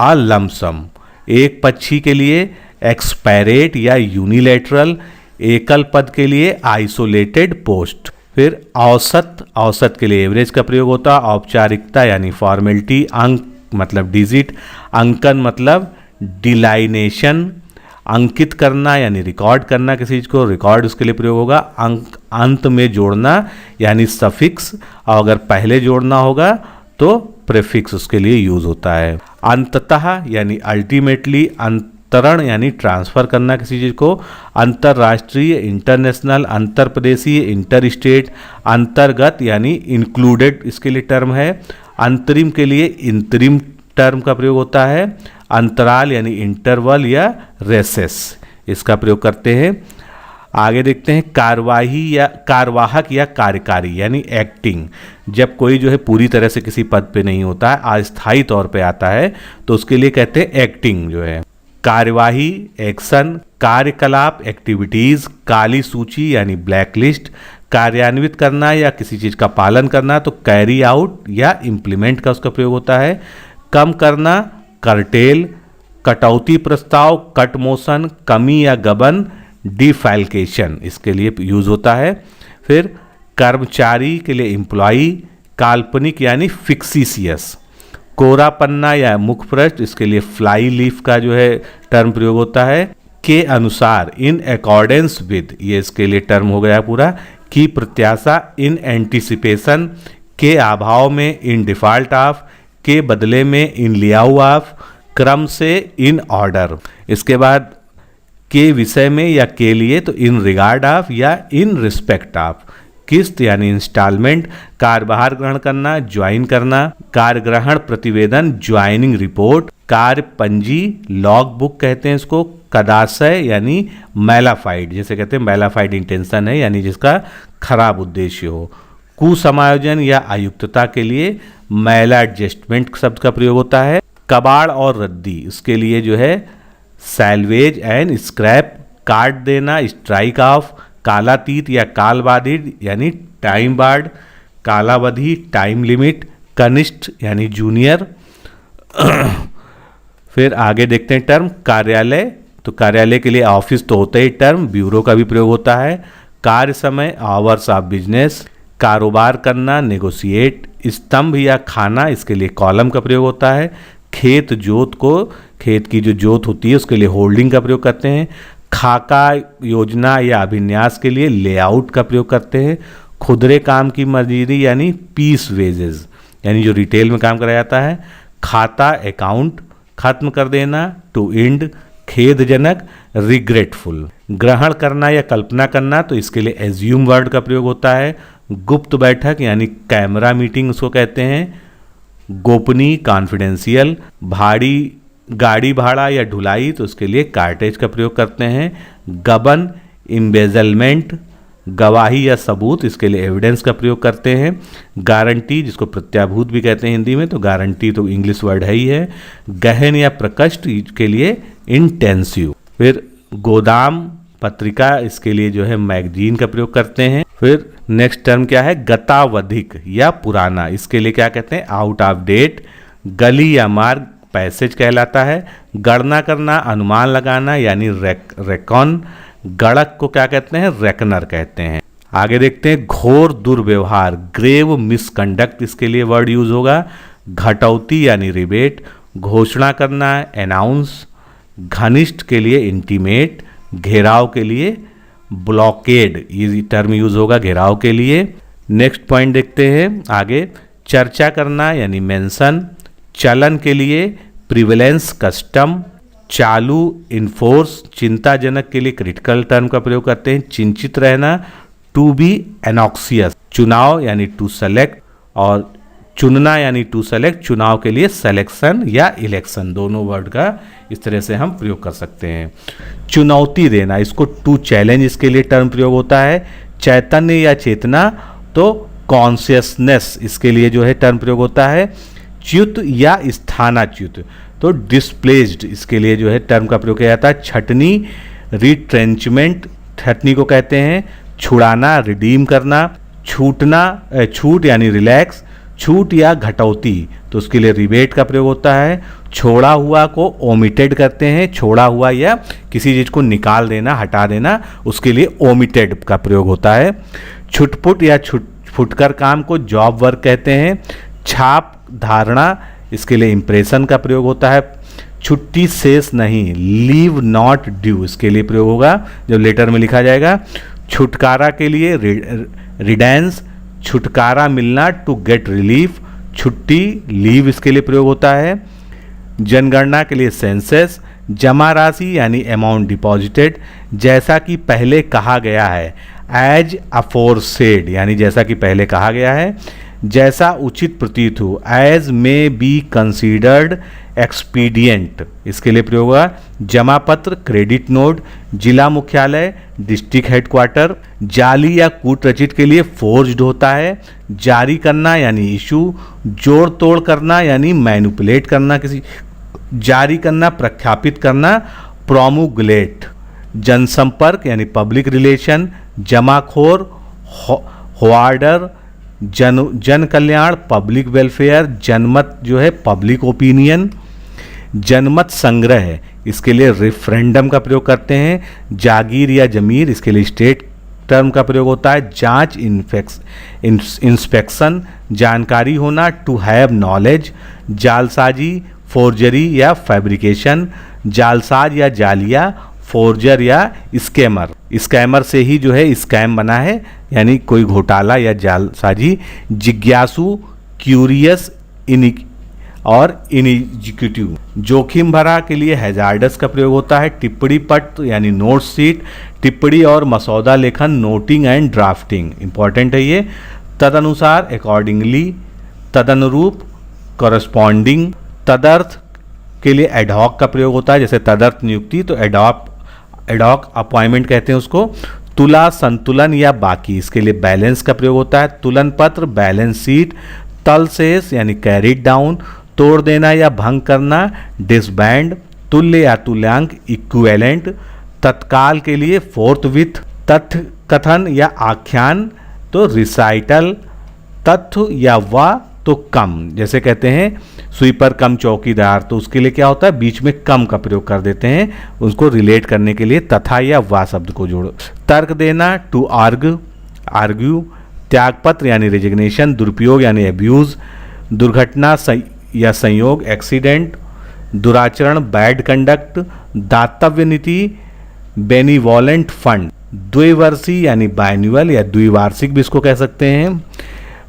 S1: अ लमसम। एक पक्षी के लिए एक्सपैरेट या यूनिलैटरल। एकल पद के लिए आइसोलेटेड पोस्ट। फिर औसत, औसत के लिए एवरेज का प्रयोग होता है। औपचारिकता यानी फॉर्मेलिटी। अंक मतलब डिजिट। अंकन मतलब डिलाइनेशन। अंकित करना यानी रिकॉर्ड करना किसी चीज़ को, रिकॉर्ड उसके लिए प्रयोग होगा। अंक अंत में जोड़ना यानी सफिक्स, और अगर पहले जोड़ना होगा तो प्रीफिक्स उसके लिए यूज होता है। अंततः यानी अल्टीमेटली। अंतरण यानी ट्रांसफर करना किसी चीज़ को। अंतर्राष्ट्रीय, इंटरनेशनल। अंतर प्रदेशीय, इंटर स्टेट। अंतर्गत यानी इंक्लूडेड, इसके लिए टर्म है। अंतरिम के लिए इंतरिम टर्म का प्रयोग होता है। अंतराल यानी इंटरवल या रेसेस, इसका प्रयोग करते हैं। आगे देखते हैं कार्यवाही या कार्यवाहक या कार्यकारी यानी एक्टिंग। जब कोई जो है पूरी तरह से किसी पद पे नहीं होता है, अस्थायी तौर पे आता है, तो उसके लिए कहते हैं एक्टिंग जो है। कार्यवाही एक्शन। कार्यकलाप एक्टिविटीज। काली सूची यानी ब्लैक लिस्ट। कार्यान्वित करना या किसी चीज़ का पालन करना तो कैरी आउट या इम्प्लीमेंट का उसका प्रयोग होता है। कम करना करटेल। कटौती प्रस्ताव कट मोशन। कमी या गबन डिफैल्केशन, इसके लिए यूज होता है। फिर कर्मचारी के लिए एम्प्लॉई। काल्पनिक यानी फिक्सिशियस। कोरा पन्ना या मुख पृष्ठ, इसके लिए फ्लाई लीफ का जो है टर्म प्रयोग होता है। के अनुसार इन अकॉर्डेंस विद, ये इसके लिए टर्म हो गया पूरा। की प्रत्याशा इन एंटिसिपेशन। के अभाव में इन डिफॉल्ट ऑफ। के बदले में इन लियाउ ऑफ। क्रम से इन ऑर्डर। इसके बाद के विषय में या के लिए तो इन रिगार्ड ऑफ या इन रिस्पेक्ट ऑफ। किस्त यानी इंस्टॉलमेंट। कार्यभार ग्रहण करना ज्वाइन करना। कार्यग्रहण प्रतिवेदन ज्वाइनिंग रिपोर्ट। कार्य पंजी लॉग बुक कहते हैं इसको। कदाशय यानी मैलाफाइड, जैसे कहते हैं मैलाफाइड इंटेंशन है यानी जिसका खराब उद्देश्य हो। कुसमायोजन या आयुक्तता के लिए मैला एडजस्टमेंट शब्द का प्रयोग होता है। कबाड़ और रद्दी, उसके लिए जो है सैल्वेज एंड स्क्रैप। काट देना स्ट्राइक ऑफ। कालातीत या काल बाधित यानी टाइम बार्ड। कालावधि टाइम लिमिट। कनिष्ठ यानी जूनियर। फिर आगे देखते हैं टर्म कार्यालय, तो कार्यालय के लिए ऑफिस तो होता ही टर्म, ब्यूरो का भी प्रयोग होता है। कार्य समय आवर्स ऑफ बिजनेस। कारोबार करना नेगोशिएट। स्तंभ या खाना, इसके लिए कॉलम का प्रयोग होता है। खेत जोत को, खेत की जो जोत होती है उसके लिए होल्डिंग का प्रयोग करते हैं। खाका योजना या अभिन्यास के लिए लेआउट का प्रयोग करते हैं। खुदरे काम की मजदूरी यानी पीस वेजेस, यानी जो रिटेल में काम कराया जाता है। खाता अकाउंट, खत्म कर देना, टू एंड, खेदजनक, रिग्रेटफुल। ग्रहण करना या कल्पना करना, तो इसके लिए एज्यूम वर्ड का प्रयोग होता है। गुप्त बैठक यानी कैमरा मीटिंग उसको कहते हैं। गोपनीय, कॉन्फिडेंशियल। भारी, गाड़ी भाड़ा या ढुलाई, तो उसके लिए कार्टेज का प्रयोग करते हैं। गबन, एम्बेजलमेंट, गवाही या सबूत, इसके लिए एविडेंस का प्रयोग करते हैं। गारंटी, जिसको प्रत्याभूत भी कहते हैं हिंदी में, तो गारंटी तो इंग्लिश वर्ड है ही है। गहन या प्रकष्ट के लिए इंटेंसिव। फिर गोदाम, पत्रिका, इसके लिए जो है मैगजीन का प्रयोग करते हैं। फिर नेक्स्ट टर्म क्या है, गतावधिक या पुराना, इसके लिए क्या कहते हैं, आउट ऑफ डेट। गली या मार्ग, पैसेज कहलाता है। गणना करना, अनुमान लगाना यानी रेकॉन। गणक को क्या कहते हैं, रेकनर कहते हैं। आगे देखते हैं, घोर दुर्व्यवहार, ग्रेव मिसकंडक्ट, इसके लिए वर्ड यूज होगा। घटौती यानी रिबेट। घोषणा करना, अनाउंस। घनिष्ठ के लिए इंटीमेट। घेराव के लिए ब्लॉकेड, ये टर्म यूज होगा घेराव के लिए। नेक्स्ट पॉइंट देखते हैं आगे, चर्चा करना यानी मेंशन। चलन के लिए प्रिविलेंस, कस्टम। चालू, इन्फोर्स। चिंताजनक के लिए क्रिटिकल टर्म का प्रयोग करते हैं। चिंतित रहना, टू बी एनॉक्सियस। चुनाव यानी टू सेलेक्ट, और चुनना यानी टू सेलेक्ट। चुनाव के लिए सिलेक्शन या इलेक्शन, दोनों वर्ड का इस तरह से हम प्रयोग कर सकते हैं। चुनौती देना, इसको टू चैलेंज, इसके लिए टर्म प्रयोग होता है। चैतन्य या चेतना, तो कॉन्शियसनेस, इसके लिए जो है टर्म प्रयोग होता है। च्युत या स्थानाच्युत, तो डिस्प्लेस्ड, इसके लिए जो है टर्म का प्रयोग किया जाता है। छटनी, रिट्रेंचमेंट, छटनी को कहते हैं। छुड़ाना, रिडीम करना। छूटना, छूट यानी रिलैक्स। छूट या घटौती, तो उसके लिए रिबेट का प्रयोग होता है। छोड़ा हुआ को ओमिटेड करते हैं। छोड़ा हुआ या किसी चीज़ को निकाल देना, हटा देना, उसके लिए ओमिटेड का प्रयोग होता है। छुटपुट या फुटकर काम को जॉब वर्क कहते हैं। छाप, धारणा, इसके लिए इंप्रेशन का प्रयोग होता है। छुट्टी शेष नहीं, लीव नॉट ड्यू, इसके लिए प्रयोग होगा जब लेटर में लिखा जाएगा। छुटकारा के लिए रिडेंस। छुटकारा मिलना, टू गेट रिलीफ। छुट्टी, लीव, इसके लिए प्रयोग होता है। जनगणना के लिए सेंसस। जमा राशि यानी अमाउंट डिपॉजिटेड। जैसा कि पहले कहा गया है, एज अफोरसेड, यानी जैसा कि पहले कहा गया है। जैसा उचित प्रतीत हो, as may be considered expedient, इसके लिए प्रयोग होगा। जमा पत्र, क्रेडिट नोट। जिला मुख्यालय, डिस्ट्रिक्ट हेडक्वार्टर। जाली या कूट रचित के लिए फोर्ज्ड होता है। जारी करना यानी इशू। जोड़ तोड़ करना यानी मैनिपुलेट करना, किसी जारी करना, प्रख्यापित करना, प्रोमुगुलेट। जनसंपर्क यानी पब्लिक रिलेशन। जमाखोर, होवार्डर। जन कल्याण, पब्लिक वेलफेयर। जनमत जो है पब्लिक ओपिनियन। जनमत संग्रह, इसके लिए रेफरेंडम का प्रयोग करते हैं। जागीर या जमीर, इसके लिए स्टेट टर्म का प्रयोग होता है। जांच, इंस्पेक्शन। जानकारी होना, टू हैव नॉलेज। जालसाजी, फोर्जरी या फैब्रिकेशन। जालसाज या जालिया, फोर्जर या स्कैमर। स्कैमर से ही जो है स्कैम बना है, यानी कोई घोटाला या जालसाजी। जिज्ञासु, क्यूरियस और इनएग्जीक्यूटिव। जोखिम भरा के लिए हैजार्डस का प्रयोग होता है। टिप्पणी पत्र यानी नोट शीट। टिप्पणी और मसौदा लेखन, नोटिंग एंड ड्राफ्टिंग, इंपॉर्टेंट है ये। तदनुसार, अकॉर्डिंगली। तदनुरूप, कॉरस्पॉन्डिंग। तदर्थ के लिए एडहॉक का प्रयोग होता है, जैसे तदर्थ नियुक्ति, तो एडहॉक अपॉइंटमेंट कहते हैं उसको। तुला, संतुलन या बाकी, इसके लिए बैलेंस का प्रयोग होता है। तुलन पत्र, बैलेंस शीट। तलशेष यानी कैरिड डाउन। तोड़ देना या भंग करना, डिसबैंड। तुल्य या तुल्यांक, इक्विवेलेंट। तत्काल के लिए फोर्थविथ। तथ्य कथन या आख्यान, तो रिसाइटल। तथ्य या व, तो कम, जैसे कहते हैं स्वीपर कम चौकीदार, तो उसके लिए क्या होता है, बीच में कम का प्रयोग कर देते हैं, उसको रिलेट करने के लिए तथा या वा शब्द को जोड़ो। तर्क देना, टू आर्ग्यू। त्यागपत्र यानी रेजिग्नेशन। दुरुपयोग यानी एब्यूज। दुर्घटना या संयोग, एक्सीडेंट। दुराचरण, बैड कंडक्ट। दातव्य नीति, बेनिवोलेंट फंड। द्विवर्षीय यानी बाइन्यूअल या द्विवार्षिक भी इसको कह सकते हैं।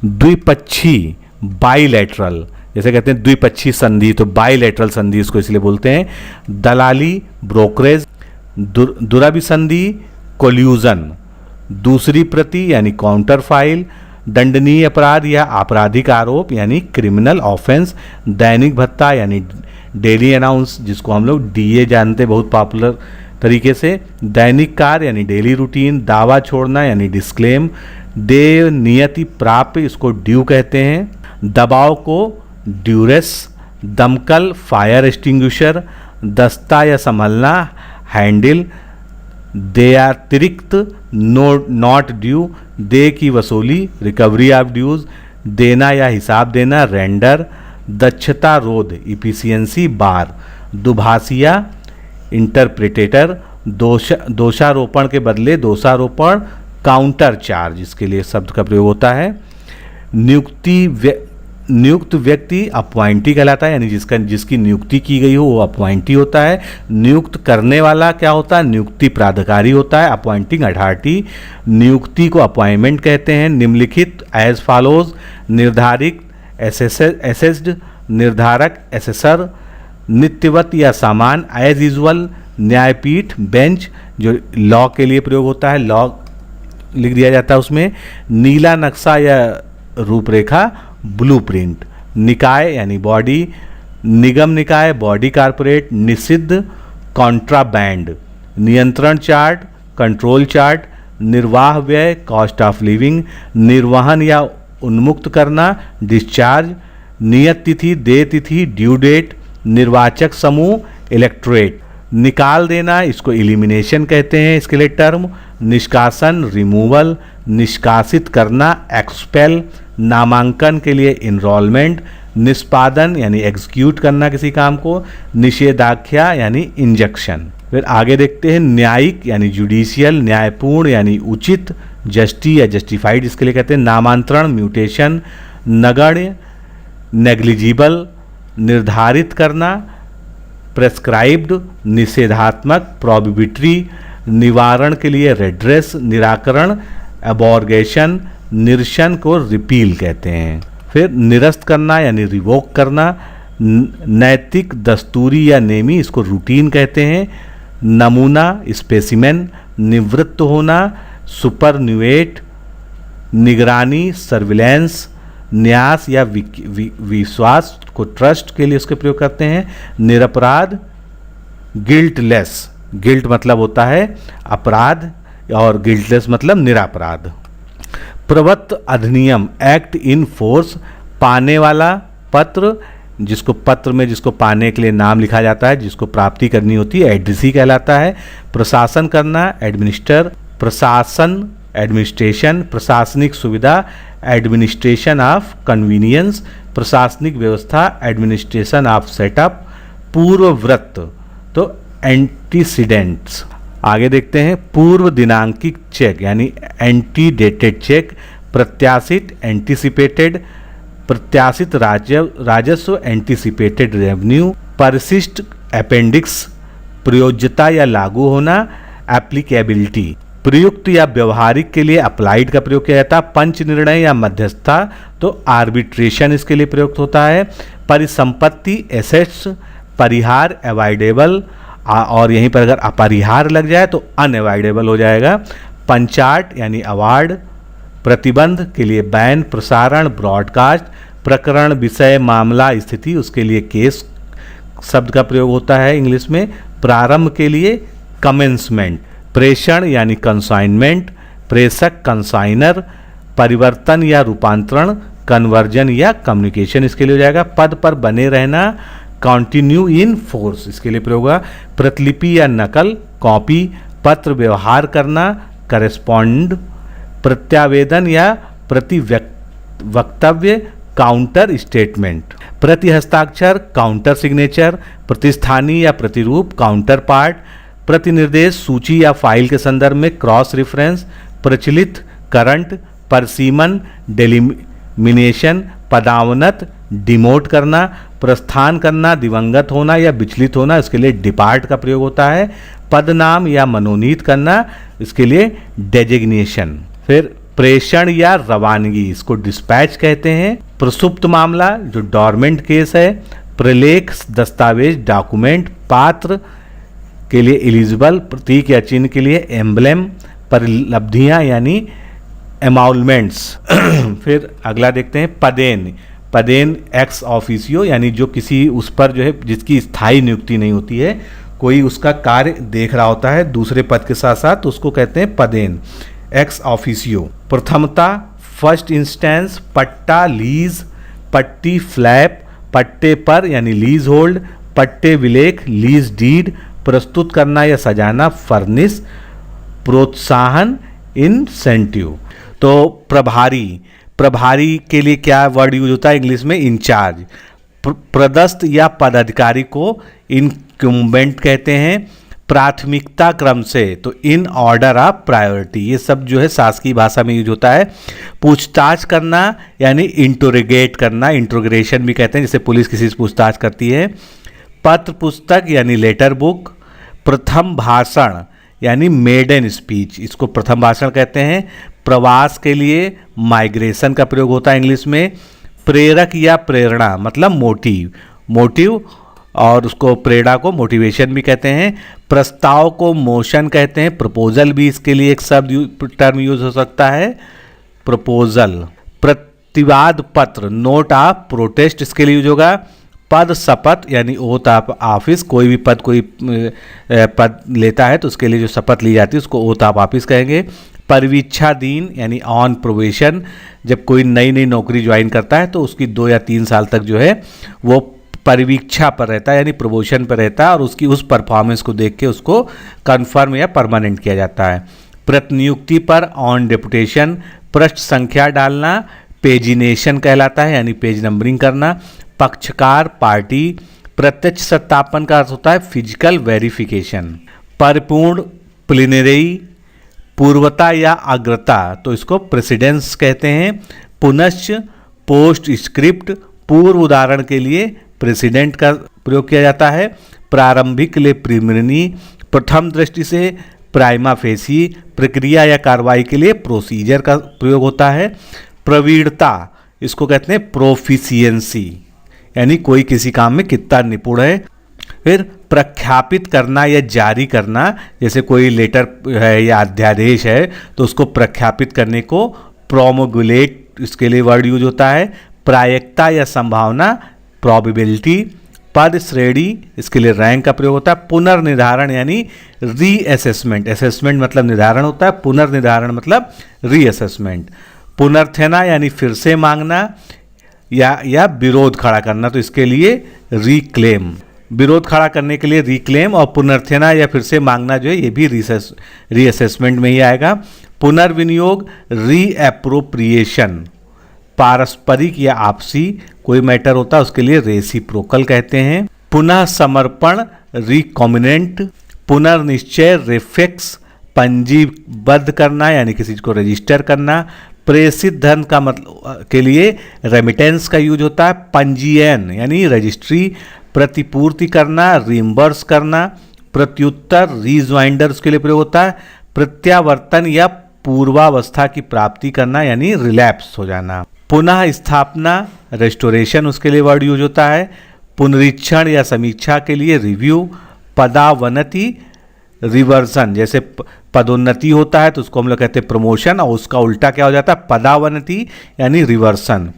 S1: द्विपक्षीय, बाइलैटरल,
S2: जैसे कहते हैं द्विपक्षीय संधि, तो बाइलेटरल संधि इसको इसलिए बोलते हैं। दलाली, ब्रोकरेज, दुराभिसंधि, कोल्यूजन, दूसरी प्रति यानी काउंटर फाइल, दंडनीय अपराध या आपराधिक आरोप यानी क्रिमिनल ऑफेंस, दैनिक भत्ता यानी डेली अनाउंस जिसको हम लोग डीए जानते हैं बहुत पॉपुलर तरीके से, दैनिक कार्य यानी डेली रूटीन, दावा छोड़ना यानी डिस्क्लेम, देय नियति प्राप्य इसको ड्यू कहते हैं, दबाव को ड्यूरेस, दमकल फायर एक्सटिंग्विशर, दस्ता या संभलना हैंडल, देयातिरिक्त नॉट ड्यू, दे की वसूली रिकवरी ऑफ ड्यूज, देना या हिसाब देना रेंडर, दक्षता रोध इफिशियंसी बार, दुभाषिया इंटरप्रिटेटर, दोषारोपण के बदले दोषारोपण काउंटर चार्ज इसके लिए शब्द का प्रयोग होता है। नियुक्त व्यक्ति अपॉइंटी कहलाता है, यानी जिसकी नियुक्ति की गई हो वो अपॉइंटी होता है। नियुक्त करने वाला क्या होता है, नियुक्ति प्राधिकारी होता है, अपॉइंटिंग अथॉरिटी। नियुक्ति को अपॉइंटमेंट कहते हैं। निम्नलिखित एज फॉलोज, निर्धारित एसेस्ड, निर्धारक एसेसर, नित्यवत या सामान एज यूजुअल, न्यायपीठ बेंच जो लॉ के लिए प्रयोग होता है, लॉ लिख दिया जाता है उसमें। नीला नक्शा या रूपरेखा ब्लूप्रिंट, निकाय यानी बॉडी, निगम निकाय बॉडी कॉर्पोरेट, निषिद्ध कॉन्ट्राबैंड, नियंत्रण चार्ट कंट्रोल चार्ट, निर्वाह व्यय कॉस्ट ऑफ लिविंग, निर्वहन या उन्मुक्त करना डिस्चार्ज, नियत तिथि देय तिथि ड्यू डेट, निर्वाचक समूह इलेक्टोरेट, निकाल देना इसको एलिमिनेशन कहते हैं इसके लिए टर्म, निष्कासन रिमूवल, निष्कासित करना एक्सपेल, नामांकन के लिए इनरोलमेंट, निष्पादन यानी एग्जीक्यूट करना किसी काम को, निषेधाज्ञा यानी इंजेक्शन। फिर आगे देखते हैं न्यायिक यानी जुडिशियल, न्यायपूर्ण यानी उचित, जस्टी या जस्टिफाइड इसके लिए कहते हैं, नामांतरण म्यूटेशन, नगण्य नेग्लिजिबल, निर्धारित करना प्रेस्क्राइब्ड, निषेधात्मक प्रोहिबिटरी, निवारण के लिए रेड्रेस, निराकरण एबॉर्गेशन, निरसन को रिपील कहते हैं। फिर निरस्त करना यानी रिवोक करना, नैतिक दस्तूरी या नेमी इसको रूटीन कहते हैं, नमूना स्पेसिमेन, निवृत्त होना सुपरन्यूएट, निगरानी सर्विलेंस, न्यास या विश्वास को ट्रस्ट के लिए उसके प्रयोग करते हैं, निरपराध गिल्टलेस, गिल्ट मतलब होता है अपराध और गिल्टलेस मतलब निरापराध। प्रवत्त अधिनियम एक्ट इन फोर्स, पाने वाला पत्र जिसको पत्र में जिसको पाने के लिए नाम लिखा जाता है, जिसको प्राप्ति करनी होती है एड्रेसी कहलाता है। प्रशासन करना एडमिनिस्टर, प्रशासन एडमिनिस्ट्रेशन, प्रशासनिक सुविधा एडमिनिस्ट्रेशन ऑफ कन्वीनियंस, प्रशासनिक व्यवस्था एडमिनिस्ट्रेशन ऑफ सेटअप, पूर्वव्रत तो एंटीसीडेंट्स। आगे देखते हैं पूर्व दिनांकित चेक यानी एंटीडेटेड चेक, प्रत्याशित एंटीसिपेटेड, प्रत्याशित राजस्व एंटीसिपेटेड रेवेन्यू, परिशिष्ट अपेंडिक्स, प्रयोज्यता या लागू होना एप्लीकेबिलिटी, प्रयुक्त या व्यवहारिक के लिए अप्लाइड का प्रयोग किया जाता है। पंच निर्णय या मध्यस्थता तो आर्बिट्रेशन इसके लिए प्रयुक्त होता है। परिसंपत्ति एसेट्स, परिहार अवॉइडेबल और यहीं पर अगर अपरिहार लग जाए तो अनअवॉइडेबल हो जाएगा। पंचाट यानी अवार्ड, प्रतिबंध के लिए बैन, प्रसारण ब्रॉडकास्ट, प्रकरण विषय मामला स्थिति उसके लिए केस शब्द का प्रयोग होता है इंग्लिश में। प्रारंभ के लिए कमेंसमेंट, प्रेषण यानी कंसाइनमेंट, प्रेषक कंसाइनर, परिवर्तन या रूपांतरण कन्वर्जन या कम्युनिकेशन इसके लिए हो जाएगा। पद पर बने रहना कंटिन्यू इन फोर्स इसके लिए प्रयोग होगा। प्रतिलिपि या नकल कॉपी, पत्र व्यवहार करना करेस्पॉन्ड, प्रत्यावेदन या प्रति वक्तव्य काउंटर स्टेटमेंट, प्रति हस्ताक्षर काउंटर सिग्नेचर, प्रतिस्थानी या प्रतिरूप काउंटर पार्ट, प्रतिनिर्देश सूची या फाइल के संदर्भ में क्रॉस रेफरेंस, प्रचलित करंट, परसीमन डेलिमिनेशन, पदावनत डिमोट करना, प्रस्थान करना दिवंगत होना या विचलित होना इसके लिए डिपार्ट का प्रयोग होता है। पदनाम या मनोनीत करना इसके लिए डेजिग्नेशन। फिर प्रेषण या रवानगी इसको डिस्पैच कहते हैं। प्रसुप्त मामला जो डॉर्मेंट केस है, प्रलेख दस्तावेज डॉक्यूमेंट, पात्र के लिए एलिजिबल, प्रतीक या चिन्ह के लिए एम्बलेम, परिलब्धियां यानी एमाउलमेंट्स। फिर अगला देखते हैं पदेन। पदेन एक्स ऑफिसियो यानी जो किसी उस पर जो है जिसकी स्थायी नियुक्ति नहीं होती है, कोई उसका कार्य देख रहा होता है दूसरे पद के साथ साथ, तो उसको कहते हैं पदेन एक्स ऑफिसियो। प्रथमता फर्स्ट इंस्टेंस, पट्टा लीज, पट्टी फ्लैप, पट्टे पर यानी लीज होल्ड, पट्टे विलेख लीज डीड, प्रस्तुत करना या सजाना फर्निश, प्रोत्साहन इंसेंटिव। तो प्रभारी, प्रभारी के लिए क्या वर्ड यूज होता है इंग्लिश में? इंचार्ज। प्रदस्त या पदाधिकारी को इनक्यूम्बेंट कहते हैं। प्राथमिकता क्रम से, तो इन ऑर्डर ऑफ प्रायोरिटी, ये सब जो है शासकीय भाषा में यूज होता है। पूछताछ करना यानी इंटरोगेट करना, इंट्रोग्रेशन भी कहते हैं, जैसे पुलिस किसी से पूछताछ करती है। पत्र पुस्तक यानी लेटर बुक। प्रथम भाषण यानी मेडन स्पीच, इसको प्रथम भाषण कहते हैं। प्रवास के लिए माइग्रेशन का प्रयोग होता है इंग्लिश में। प्रेरक या प्रेरणा मतलब मोटिव, मोटिव, और उसको प्रेरणा को मोटिवेशन भी कहते हैं। प्रस्ताव को मोशन कहते हैं। प्रपोजल भी इसके लिए एक शब्द टर्म यूज हो सकता है, प्रपोजल। प्रतिवाद पत्र नोट ऑफ प्रोटेस्ट इसके लिए यूज होगा। पद शपथ यानी ओथ ऑफ ऑफिस, कोई भी पद कोई पद लेता है तो उसके लिए जो शपथ ली जाती है उसको ओथ ऑफ ऑफिस कहेंगे। परिवीक्षाधीन यानी ऑन प्रोबेशन, जब कोई नई नई नौकरी ज्वाइन करता है तो उसकी 2 या 3 साल तक जो है वो परिवीक्षा पर रहता है यानी प्रमोशन पर रहता है, और उसकी उस परफॉर्मेंस को देख के उसको कन्फर्म या परमानेंट किया जाता है। प्रतिनियुक्ति पर ऑन डेपुटेशन, पृष्ठ संख्या डालना पेजिनेशन कहलाता है यानी पेज नंबरिंग करना। पक्षकार पार्टी। प्रत्यक्ष सत्यापन का अर्थ होता है फिजिकल वेरिफिकेशन। परिपूर्ण प्लिनरी, पूर्वता या अग्रता, तो इसको प्रेसिडेंस कहते हैं। पुनश्च पोस्ट स्क्रिप्ट, पूर्व उदाहरण के लिए प्रेसिडेंट का प्रयोग किया जाता है। प्रारंभिक के लिए प्रीलिमिनरी, प्रथम दृष्टि से प्राइमा फेसी, प्रक्रिया या कार्रवाई के लिए प्रोसीजर का प्रयोग होता है। प्रवीणता इसको कहते हैं प्रोफिशिएंसी, यानी कोई किसी काम में कितना निपुण है। फिर प्रख्यापित करना या जारी करना, जैसे कोई लेटर है या अध्यादेश है तो उसको प्रख्यापित करने को प्रोमोगुलेट इसके लिए वर्ड यूज होता है। प्रायिकता या संभावना प्रोबेबिलिटी। पद श्रेणी इसके लिए रैंक का प्रयोग होता है। पुनर्निर्धारण यानी रीअसेसमेंट, असेसमेंट मतलब निर्धारण होता है, पुनर्निर्धारण मतलब रीअसेसमेंट। पुनर्थेना यानी फिर से मांगना या विरोध खड़ा करना, तो इसके लिए रिक्लेम। विरोध खड़ा करने के लिए रिक्लेम, और पुनर्थेना या फिर से मांगना जो है ये भी रीअसेसमेंट में ही आएगा। पुनर्विनियोग रीएप्रोप्रिएशन। पारस्परिक या आपसी कोई मैटर होता है उसके लिए रेसिप्रोकल कहते हैं। पुनः समर्पण रिकॉमिनेंट। पुनर्निश्चय रिफिक्स, पंजीबद्ध करना यानी किसी चीज को रजिस्टर करना। प्रेषित धन का मतलब के लिए रेमिटेंस का यूज होता है। पंजीयन यानी रजिस्ट्री। प्रतिपूर्ति करना रिम्बर्स करना। प्रत्युत्तर रीज्वाइंडर उसके लिए प्रयोग होता है। प्रत्यावर्तन या पूर्वावस्था की प्राप्ति करना यानी रिलैप्स हो जाना। पुनः स्थापना रेस्टोरेशन उसके लिए वर्ड यूज होता है। पुनरीक्षण या समीक्षा के लिए रिव्यू। पदावनति रिवर्सन, जैसे पदोन्नति होता है तो उसको हम लोग कहते हैं प्रमोशन, और उसका उल्टा क्या हो जाता है पदावनति यानी रिवर्सन।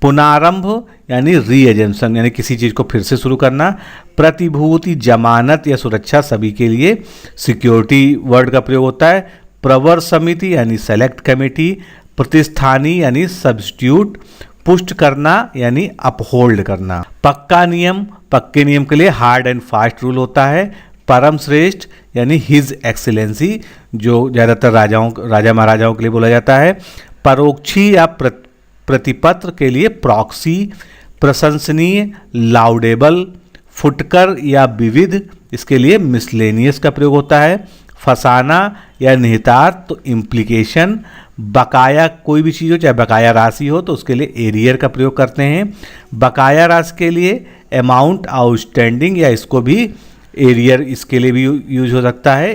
S2: पुनरारंभ यानी रीएजेंशन यानी किसी चीज़ को फिर से शुरू करना। प्रतिभूति जमानत या सुरक्षा सभी के लिए सिक्योरिटी वर्ड का प्रयोग होता है। प्रवर समिति यानी सेलेक्ट कमेटी। प्रतिस्थानी यानी सब्स्टिट्यूट। पुष्ट करना यानी अपहोल्ड करना। पक्का नियम, पक्के नियम के लिए हार्ड एंड फास्ट रूल होता है। परम श्रेष्ठ यानी हिज एक्सीलेंसी, जो ज़्यादातर राजा महाराजाओं के लिए बोला जाता है। परोक्षी या प्रतिपत्र के लिए प्रॉक्सी। प्रशंसनीय लाउडेबल। फुटकर या विविध इसके लिए मिसलेनियस का प्रयोग होता है। फंसाना या निहितार्थ तो इम्प्लीकेशन। बकाया कोई भी चीज़ हो चाहे बकाया राशि हो तो उसके लिए एरियर का प्रयोग करते हैं। बकाया राशि के लिए अमाउंट आउटस्टैंडिंग या इसको भी एरियर इसके लिए भी यूज हो सकता है।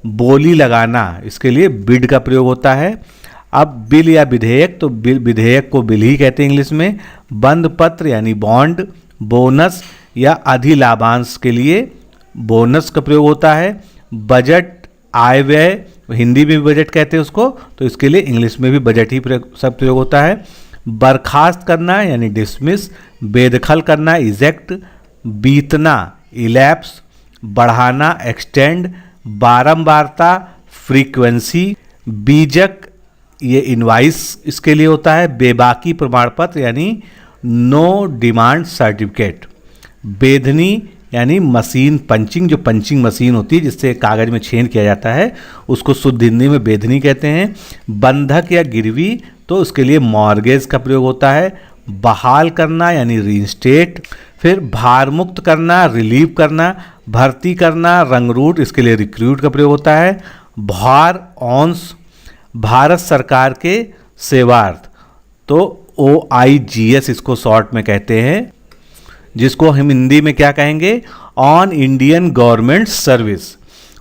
S2: बोली लगाना इसके लिए बिड का प्रयोग होता है। अब बिल या विधेयक, तो विधेयक को बिल ही कहते हैं इंग्लिश में। बंद पत्र यानी बॉन्ड, बोनस या अधिलाभांश के लिए बोनस का प्रयोग होता है। बजट, आय व्यय, हिंदी में भी बजट कहते हैं उसको, तो इसके लिए इंग्लिश में भी बजट ही सब प्रयोग होता है। बर्खास्त करना यानी डिसमिस, बेदखल करना इजेक्ट, बीतना इलैप्स, बढ़ाना एक्सटेंड, बारंबारता फ्रीक्वेंसी, बीजक ये इनवाइस इसके लिए होता है। बेबाकी प्रमाण पत्र यानी नो डिमांड सर्टिफिकेट। बेधनी यानी मशीन पंचिंग, जो पंचिंग मशीन होती है जिससे कागज में छेद किया जाता है उसको शुद्ध हिंदी में बेधनी कहते हैं। बंधक या गिरवी, तो उसके लिए मॉर्गेज का प्रयोग होता है। बहाल करना यानी रीइंस्टेट। फिर भार मुक्त करना, रिलीव करना। भर्ती करना, रंगरूट, इसके लिए रिक्रूट का प्रयोग होता है। भार ऑन्स, भारत सरकार के सेवार्थ, तो OIGS इसको शॉर्ट में कहते हैं, जिसको हम हिंदी में क्या कहेंगे, ऑन इंडियन गवर्नमेंट सर्विस।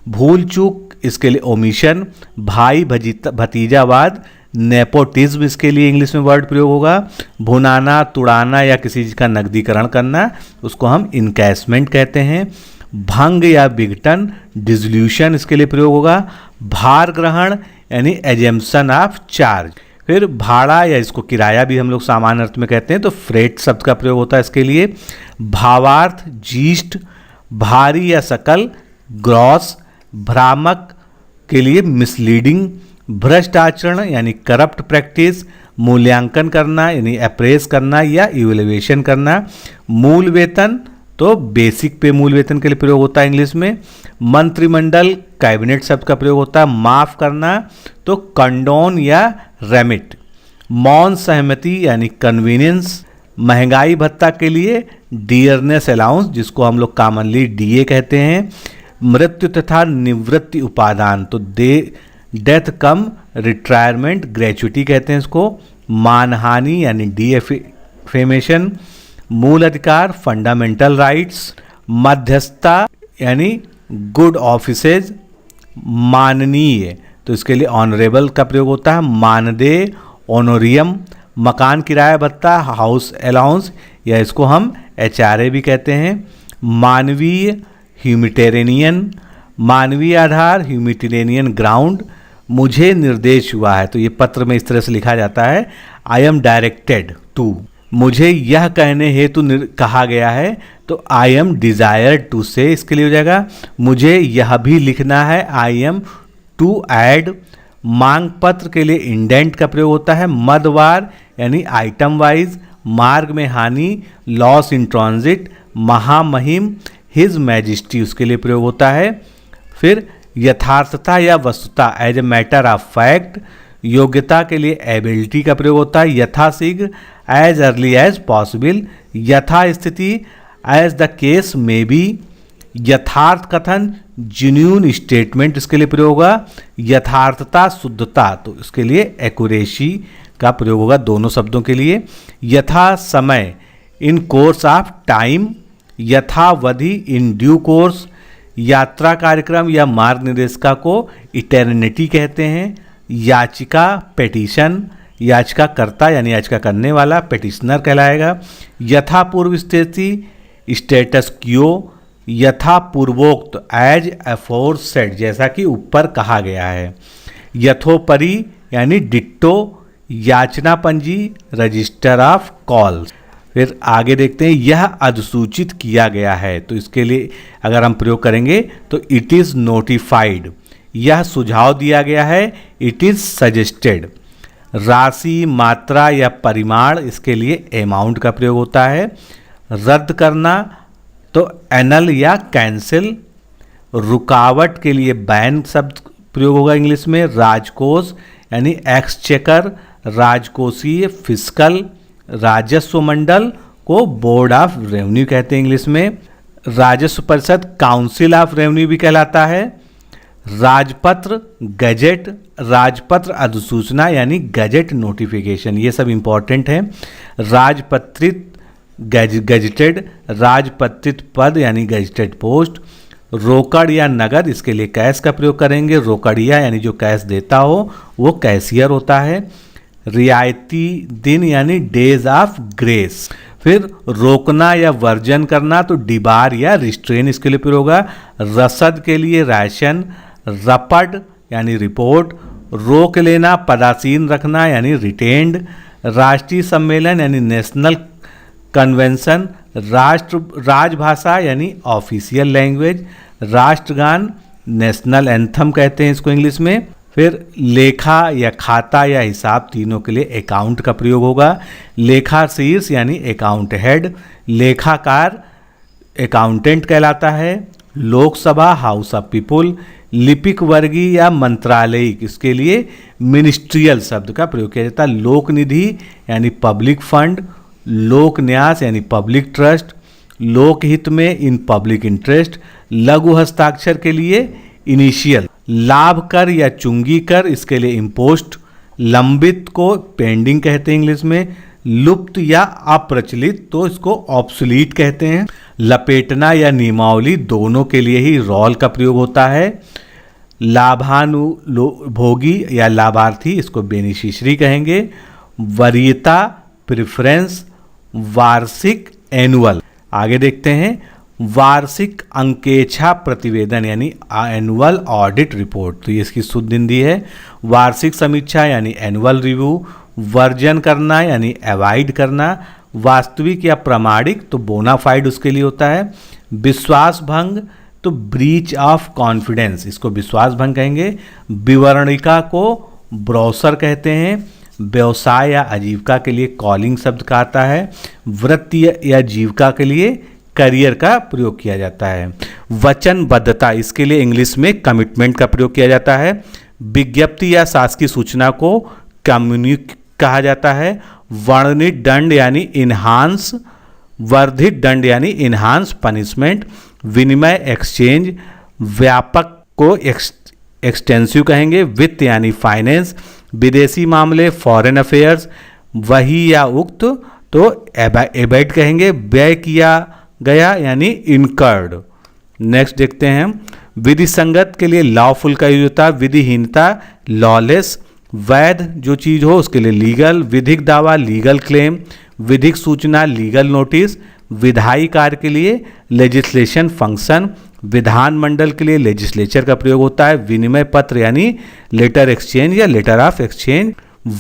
S2: भूल चूक, इसके लिए ओमिशन। भाई भतीजावाद, नेपोटिज्म, इसके लिए इंग्लिश में वर्ड प्रयोग होगा। भुनाना, तुड़ाना या किसी चीज़ का नकदीकरण करना, उसको हम इनकैशमेंट कहते हैं। भंग या विघटन, डिसोल्यूशन, इसके लिए प्रयोग होगा। भार ग्रहण यानी एजम्पशन ऑफ चार्ज। फिर भाड़ा या इसको किराया भी हम लोग सामान्य अर्थ में कहते हैं, तो फ्रेट शब्द का प्रयोग होता है इसके लिए। भावार्थ, जीस्ट। भारी या सकल, ग्रॉस। भ्रामक के लिए मिसलीडिंग। भ्रष्ट आचरण यानी करप्ट प्रैक्टिस। मूल्यांकन करना यानी अप्रेस करना या इवैल्यूएशन करना। मूल वेतन, तो बेसिक पे मूल वेतन के लिए प्रयोग होता है इंग्लिश में। मंत्रिमंडल, कैबिनेट शब्द का प्रयोग होता है। माफ करना, तो कंडोन या रेमिट। मौन सहमति यानी कन्वीनियंस। महंगाई भत्ता के लिए डियरनेस अलाउंस, जिसको हम लोग कॉमनली DA कहते हैं। मृत्यु तथा निवृत्ति उपादान, तो डेथ कम रिटायरमेंट ग्रेचुटी कहते हैं इसको। मानहानि यानी डिफेमेशन। मूल अधिकार, फंडामेंटल राइट्स। मध्यस्थता यानी गुड ऑफिसेज। माननीय, तो इसके लिए ऑनरेबल का प्रयोग होता है। मानदेय, ऑनोरियम। मकान किराया भत्ता, हाउस अलाउंस, या इसको हम HRA भी कहते हैं। मानवीय, ह्यूमिटेरेनियन। मानवीय आधार, ह्यूमिटेरेनियन ग्राउंड। मुझे निर्देश हुआ है, तो ये पत्र में इस तरह से लिखा जाता है, आई एम डायरेक्टेड टू, मुझे यह कहने हेतु कहा गया है, तो आई एम डिजायर्ड टू से इसके लिए हो जाएगा। मुझे यह भी लिखना है, आई एम टू ऐड। मांग पत्र के लिए इंडेंट का प्रयोग होता है। मदवार यानी आइटम वाइज। मार्ग में हानि, लॉस इन ट्रांजिट। महामहिम, हिज मैजेस्टी, उसके लिए प्रयोग होता है। फिर यथार्थता या वस्तुता, as a matter of fact. योग्यता के लिए एबिलिटी का प्रयोग होता है। यथाशीघ्र, एज अर्ली एज पॉसिबल। यथा स्थिति, as the case may be. यथार्थ कथन, जेन्युइन स्टेटमेंट, इसके लिए प्रयोग होगा। यथार्थता, शुद्धता, तो इसके लिए एक्यूरेसी का प्रयोग होगा दोनों शब्दों के लिए। यथा समय, इन कोर्स ऑफ टाइम। यथावधि, इन ड्यू कोर्स। यात्रा कार्यक्रम या मार्ग निर्देशिका को इटर्निटी कहते हैं। याचिका, पेटिशन। याचिकाकर्ता यानी याचिका करने वाला पेटिशनर कहलाएगा। यथापूर्व स्थिति, स्टेटस क्यो। यथा पूर्वोक्त, एज अफोरसेड, जैसा कि ऊपर कहा गया है। यथोपरि यानी डिट्टो। याचना पंजी, रजिस्टर ऑफ कॉल्स। फिर आगे देखते हैं, यह अधिसूचित किया गया है, तो इसके लिए अगर हम प्रयोग करेंगे तो इट इज़ नोटिफाइड। यह सुझाव दिया गया है, इट इज़ सजेस्टेड। राशि, मात्रा या परिमाण, इसके लिए अमाउंट का प्रयोग होता है। रद्द करना, तो एनल या कैंसिल। रुकावट के लिए बैन शब्द प्रयोग होगा इंग्लिश में। राजकोष यानी एक्सचेकर, राजकोषीय, फिस्कल। राजस्व मंडल को बोर्ड ऑफ रेवेन्यू कहते हैं इंग्लिश में। राजस्व परिषद काउंसिल ऑफ रेवेन्यू भी कहलाता है। राजपत्र, गजेट। राजपत्र अधिसूचना यानी गजेट नोटिफिकेशन, ये सब इंपॉर्टेंट है। राजपत्रित, गजेटेड। राजपत्रित पद यानी गजेटेड पोस्ट। रोकड़ या नगद, इसके लिए कैश का प्रयोग करेंगे। रोकड़िया यानी जो कैश देता हो वो कैशियर होता है। रियायती दिन यानी डेज ऑफ ग्रेस। फिर रोकना या वर्जन करना तो डिबार या रिस्ट्रेन इसके लिए प्रयोग होगा। रसद के लिए राशन। रपड यानी रिपोर्ट। रोक लेना, पदासीन रखना यानी रिटेन्ड। राष्ट्रीय सम्मेलन यानी नेशनल कन्वेंशन। राजभाषा यानी ऑफिशियल लैंग्वेज। राष्ट्रगान नेशनल एंथम कहते हैं इसको इंग्लिश में। फिर लेखा या खाता या हिसाब, तीनों के लिए अकाउंट का प्रयोग होगा। लेखा शीर्ष यानी अकाउंट हेड। लेखाकार अकाउंटेंट कहलाता है। Lok Sabha house of people. लिपिक वर्गीय या मंत्रालयिक, इसके लिए मिनिस्ट्रियल शब्द का प्रयोग किया जाता है। लोक निधि यानी पब्लिक फंड। लोक न्यास यानी पब्लिक ट्रस्ट। लोकहित में इन पब्लिक इंटरेस्ट। लघु हस्ताक्षर के लिए इनिशियल। लाभ कर या चुंगी कर, इसके लिए इम्पोस्ट। लंबित को पेंडिंग कहते हैं इंग्लिश में। लुप्त या अप्रचलित तो इसको ऑब्सोलीट कहते हैं। लपेटना या नियमावली, दोनों के लिए ही रोल का प्रयोग होता है। लाभानुभोगी या लाभार्थी, इसको बेनिफिशियरी कहेंगे। वरीयता प्रेफरेंस। वार्षिक एनुअल। आगे देखते हैं वार्षिक अंकेक्षा प्रतिवेदन यानी एनुअल ऑडिट रिपोर्ट, तो ये इसकी शुद्ध हिंदी है। वार्षिक समीक्षा यानी एनुअल रिव्यू। वर्जन करना यानी अवॉइड करना। वास्तविक या प्रामाणिक तो बोनाफाइड उसके लिए होता है। विश्वास भंग तो ब्रीच ऑफ कॉन्फिडेंस, इसको विश्वास भंग कहेंगे। विवरणिका को ब्रोशर कहते हैं। व्यवसाय या आजीविका के लिए कॉलिंग शब्द का आता है। वृत्ति या जीविका के लिए करियर का प्रयोग किया जाता है। वचनबद्धता, इसके लिए इंग्लिश में कमिटमेंट का प्रयोग किया जाता है। विज्ञप्ति या शासकीय सूचना को कम्युनिक कहा जाता है। वर्णित दंड यानी इन्हांस। वर्धित दंड यानी इन्हांस पनिशमेंट। विनिमय एक्सचेंज। व्यापक को एक्सटेंसिव कहेंगे। वित्त यानी फाइनेंस। विदेशी मामले फॉरेन अफेयर्स। वही या उक्त तो एबेट कहेंगे। व्यय किया गया यानी इनकर्ड। नेक्स्ट देखते हैं विधि संगत के लिए लॉफुल का यूज होता है। विधिहीनता लॉलेस। वैध जो चीज हो उसके लिए लीगल। विधिक दावा लीगल क्लेम। विधिक सूचना लीगल नोटिस। विधायी कार्य के लिए लेजिस्लेशन फंक्शन। विधानमंडल के लिए लेजिस्लेचर का प्रयोग होता है। विनिमय पत्र यानी लेटर एक्सचेंज या लेटर ऑफ एक्सचेंज।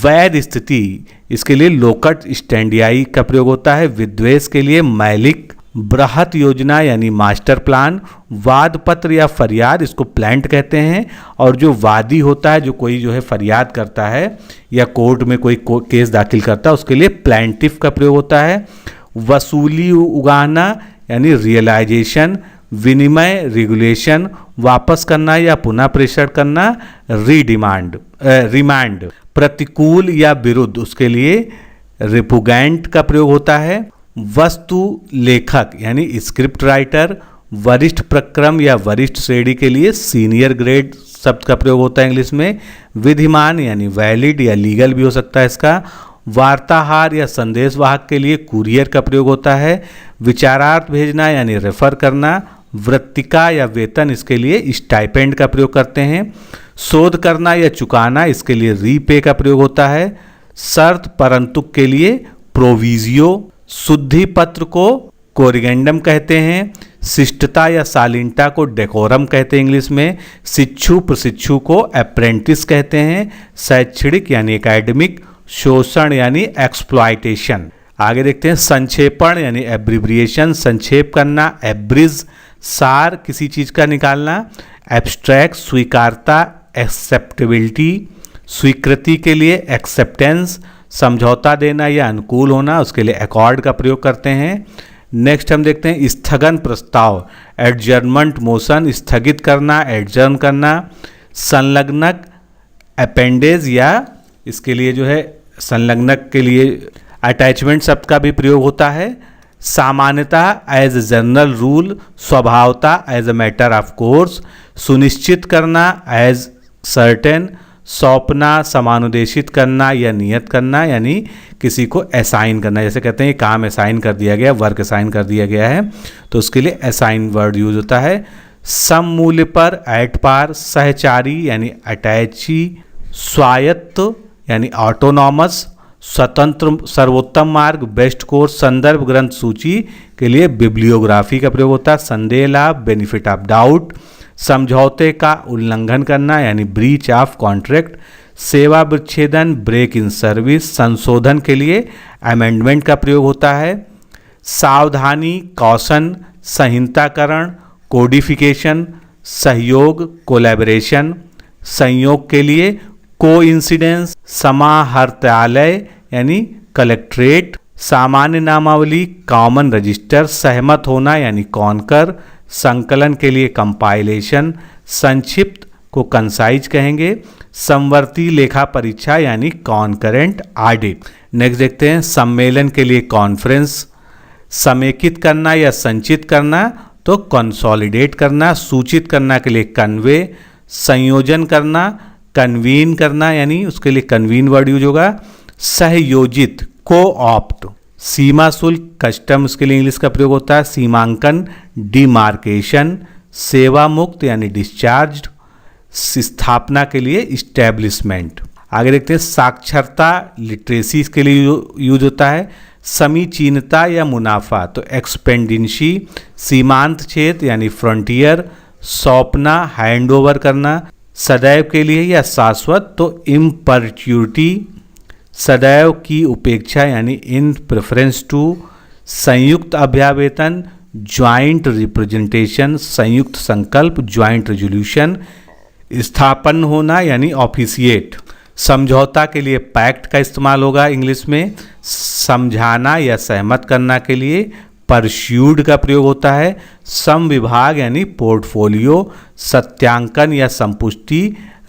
S2: वैध स्थिति इसके लिए लोकट स्टैंडियाई का प्रयोग होता है। विद्वेष के लिए मैलिक। बृहत योजना यानी मास्टर प्लान। वाद पत्र या फरियाद, इसको प्लांट कहते हैं। और जो वादी होता है, जो कोई जो है फरियाद करता है या कोर्ट में कोई केस दाखिल करता है, उसके लिए प्लांटिफ का प्रयोग होता है। वसूली उगाना यानी रियलाइजेशन। विनिमय रेगुलेशन। वापस करना या पुनः प्रेषण करना रिमांड। प्रतिकूल या विरुद्ध, उसके लिए रिपुगेंट का प्रयोग होता है। वस्तु लेखक यानी स्क्रिप्ट राइटर। वरिष्ठ प्रक्रम या वरिष्ठ श्रेणी के लिए सीनियर ग्रेड शब्द का प्रयोग होता है इंग्लिश में। विधिमान यानी वैलिड या लीगल भी हो सकता है इसका। वार्ताहार या संदेशवाहक के लिए कुरियर का प्रयोग होता है। विचारार्थ भेजना यानी रेफर करना। वृत्तिका या वेतन, इसके लिए स्टाइपेंड का प्रयोग करते हैं। शोध करना या चुकाना, इसके लिए रीपे का प्रयोग होता है। शर्त परंतु के लिए प्रोविजियो। शुद्धि पत्र को कोरिगेंडम कहते हैं। शिष्टता या शालीनता को डेकोरम कहते हैं इंग्लिश में। शिक्षु प्रशिक्षु को अप्रेंटिस कहते हैं। शैक्षणिक यानी एकेडमिक। शोषण यानी एक्सप्लॉयटेशन। आगे देखते हैं संक्षेपण यानी एब्रिविएशन, संक्षेप करना, एब्रिज, सार किसी चीज का निकालना। एब्स्ट्रैक्ट स्वीकारता, एक्सेप्टेबिलिटी, स्वीकृति के लिए एक्सेप्टेंस, समझौता देना या अनुकूल होना, उसके लिए अकॉर्ड का प्रयोग करते हैं। नेक्स्ट हम देखते हैं स्थगन प्रस्ताव, एडजर्नमेंट मोशन, स्थगित करना, एडजर्न करना। संलग्नक अपेंडेज या इसके लिए जो है संलग्नक के लिए अटैचमेंट शब्द का भी प्रयोग होता है। सामान्यतः एज ए जनरल रूल, स्वभावता as a matter of course, सुनिश्चित करना एज सर्टेन, सौंपना, समानुदेशित करना या नियत करना यानी किसी को असाइन करना। जैसे कहते हैं ये काम असाइन कर दिया गया, वर्क असाइन कर दिया गया है, तो उसके लिए असाइन वर्ड यूज होता है। सम मूल्य पर, एट पार, सहचारी यानी अटैची, स्वायत्त यानी ऑटोनॉमस, स्वतंत्र, सर्वोत्तम मार्ग, बेस्ट कोर्स, संदर्भ ग्रंथ सूची के लिए बिब्लियोग्राफी का प्रयोग होता है। संदेह लाभ, बेनिफिट ऑफ डाउट, समझौते का उल्लंघन करना यानी ब्रीच ऑफ कॉन्ट्रैक्ट, सेवा विच्छेदन, ब्रेक इन सर्विस, संशोधन के लिए अमेंडमेंट का प्रयोग होता है। सावधानी, कॉशन, संहिताकरण, कोडिफिकेशन, सहयोग, कोलैबोरेशन, संयोग के लिए कोइंसिडेंस, समाहर्तालय यानी कलेक्ट्रेट, सामान्य नामावली, कॉमन रजिस्टर, सहमत होना यानी कॉनकर, संकलन के लिए कंपाइलेशन, संक्षिप्त को कंसाइज कहेंगे, समवर्ती लेखा परीक्षा यानी कॉन्करेंट ऑडिट। नेक्स्ट देखते हैं सम्मेलन के लिए कॉन्फ्रेंस, समेकित करना या संचित करना तो कंसोलिडेट करना, सूचित करना के लिए कन्वे, संयोजन करना, कन्वीन करना यानी उसके लिए कन्वीन वर्ड यूज होगा, सहयोजित, को-ऑप्ट, सीमा शुल्क, कस्टम उसके लिए इंग्लिश का प्रयोग होता है, सीमांकन, डिमार्केशन, सेवा मुक्त यानी डिस्चार्ज्ड, स्थापना के लिए इस्टेब्लिशमेंट। आगे देखते हैं साक्षरता, लिटरेसी के लिए यूज होता है, समीचीनता या मुनाफा तो एक्सपेंडेंसी, सीमांत क्षेत्र यानी फ्रंटियर, सौंपना, हैंडओवर करना, सदैव के लिए या शाश्वत तो इम्पर्च्युरिटी, सदैव की उपेक्षा यानी इन प्रेफरेंस टू, संयुक्त अभ्यावेतन, ज्वाइंट रिप्रेजेंटेशन, संयुक्त संकल्प, ज्वाइंट रेजोल्यूशन, स्थापन होना यानी ऑफिशिएट, समझौता के लिए पैक्ट का इस्तेमाल होगा इंग्लिश में, समझाना या सहमत करना के लिए परस्यूड का प्रयोग होता है, सम विभाग यानी पोर्टफोलियो, सत्यांकन या संपुष्टि,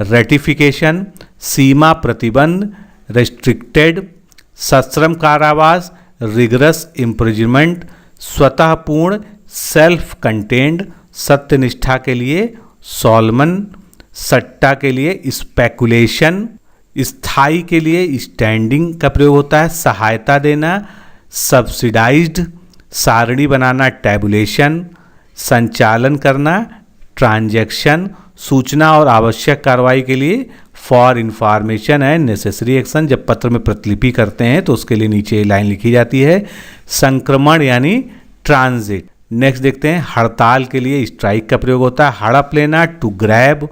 S2: रेटिफिकेशन, सीमा प्रतिबंध, रेस्ट्रिक्टेड, सश्रम कारावास, रिगरस इम्प्रिजनमेंट, स्वतः पूर्ण, सेल्फ कंटेन्ड, सत्यनिष्ठा के लिए सॉल्मन, सट्टा के लिए स्पेकुलेशन, स्थाई के लिए स्टैंडिंग का प्रयोग होता है, सहायता देना, सब्सिडाइज्ड, सारणी बनाना, टैबुलेशन, संचालन करना, ट्रांजैक्शन, सूचना और आवश्यक कार्रवाई के लिए for information and necessary action, जब पत्र में प्रतिलिपि करते हैं तो उसके लिए नीचे लाइन लिखी जाती है, संक्रमण यानी ट्रांजिट। नेक्स्ट देखते हैं हड़ताल के लिए स्ट्राइक का प्रयोग होता है, हड़प लेना, टू ग्रैब,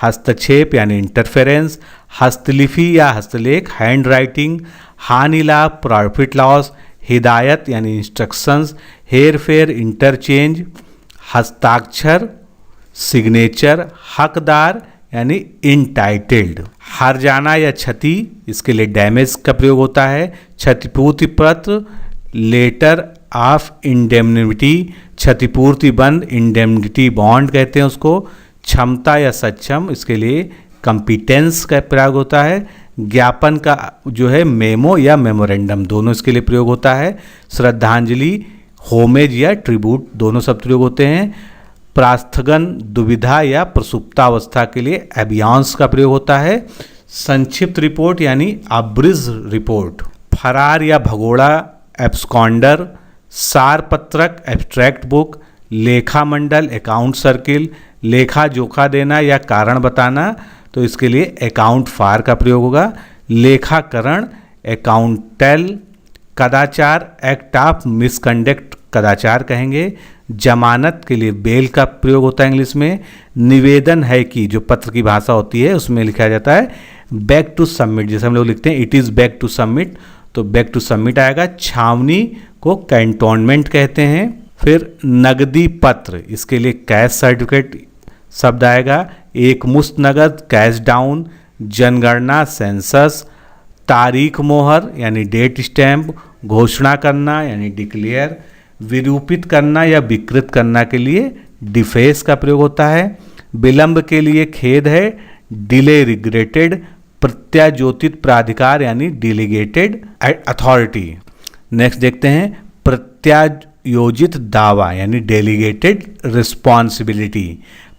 S2: हस्तक्षेप यानी इंटरफेरेंस, हस्तलिपि या हस्तलेख, हैंड राइटिंग, हानि लाभ, प्रॉफिट लॉस, हिदायत यानी इंस्ट्रक्शंस, हेर फेर, इंटरचेंज, हस्ताक्षर, सिग्नेचर, हकदार यानी इंटाइटल्ड, हर्जाना या क्षति इसके लिए डैमेज का प्रयोग होता है, क्षतिपूर्ति पत्र, लेटर ऑफ इंडेमनिटी, क्षतिपूर्ति बंद, इंडेमनिटी बॉन्ड कहते हैं उसको, क्षमता या सक्षम इसके लिए कंपिटेंस का प्रयोग होता है, ज्ञापन का जो है मेमो या मेमोरेंडम दोनों इसके लिए प्रयोग होता है, श्रद्धांजलि, होमेज या ट्रिब्यूट दोनों शब्द प्रयोग होते हैं, प्रास्थगन, दुविधा या प्रसुप्तावस्था के लिए एबियांस का प्रयोग होता है, संक्षिप्त रिपोर्ट यानी अब्रिज रिपोर्ट, फरार या भगोड़ा, एब्सकॉन्डर, सार पत्रक, एब्स्ट्रैक्ट बुक, लेखा मंडल, अकाउंट सर्किल, लेखा जोखा देना या कारण बताना तो इसके लिए अकाउंट फार का प्रयोग होगा, लेखाकरण, अकाउंटेल, कदाचार, एक्ट ऑफ मिसकंडक्ट कदाचार कहेंगे, जमानत के लिए बेल का प्रयोग होता है इंग्लिश में, निवेदन है कि जो पत्र की भाषा होती है उसमें लिखा जाता है बैक टू सबमिट, जैसे हम लोग लिखते हैं it is back to submit तो बैक टू सबमिट आएगा, छावनी को कैंटोनमेंट कहते हैं, फिर नगदी पत्र इसके लिए कैश सर्टिफिकेट शब्द आएगा, एक मुश्त नगद, कैश डाउन, जनगणना, सेंसस, तारीख मोहर यानी डेट स्टैम्प, घोषणा करना यानी डिक्लेयर, विरूपित करना या विकृत करना के लिए डिफेस का प्रयोग होता है, विलंब के लिए खेद है, डिले रिग्रेटेड, प्रत्याज्योतित प्राधिकार यानी डेलीगेटेड अथॉरिटी। नेक्स्ट देखते हैं प्रत्यायोजित दावा यानी डेलीगेटेड रिस्पॉन्सिबिलिटी,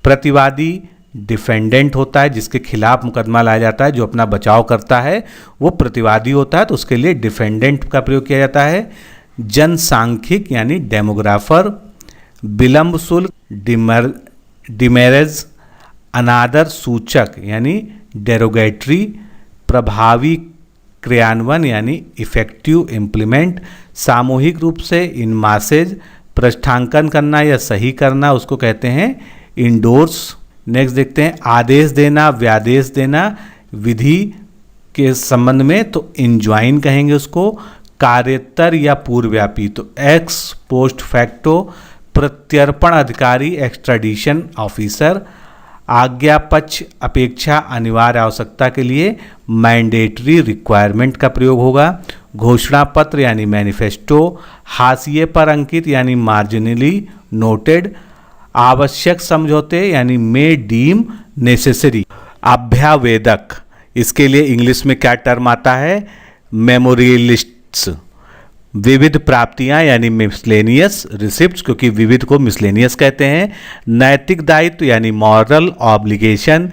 S2: प्रतिवादी डिफेंडेंट होता है जिसके खिलाफ मुकदमा लाया जाता है, जो अपना बचाव करता है वो प्रतिवादी होता है तो उसके लिए डिफेंडेंट का प्रयोग किया जाता है, जनसांख्यिक यानी डेमोग्राफर, विलंब शुल्क डिमेरेज, अनादर सूचक यानी डेरोगेटरी, प्रभावी क्रियान्वयन यानी इफेक्टिव इम्प्लीमेंट, सामूहिक रूप से इन मासेज, पृष्ठांकन करना या सही करना उसको कहते हैं इंडोर्स। नेक्स्ट देखते हैं आदेश देना, व्यादेश देना विधि के संबंध में तो इंज्वाइन कहेंगे उसको। कार्यतर या पूर्वव्यापी तो एक्स पोस्ट फैक्टो, प्रत्यर्पण अधिकारी एक्स्ट्राडिशन ऑफिसर, आज्ञा पक्ष अपेक्षा अनिवार्य आवश्यकता के लिए मैंडेटरी रिक्वायरमेंट का प्रयोग होगा। घोषणा पत्र यानी मैनिफेस्टो, हाशिए पर अंकित यानी मार्जिनली नोटेड, आवश्यक समझौते यानी मे डीम नेसेसरी। अभ्यावेदक इसके लिए इंग्लिश में क्या टर्म आता है, मेमोरियलिस्ट्स। विविध प्राप्तियां यानी मिसलेनियस रिसिप्ट्स, क्योंकि विविध को मिसलेनियस कहते हैं। नैतिक दायित्व यानी मॉरल ऑब्लिगेशन,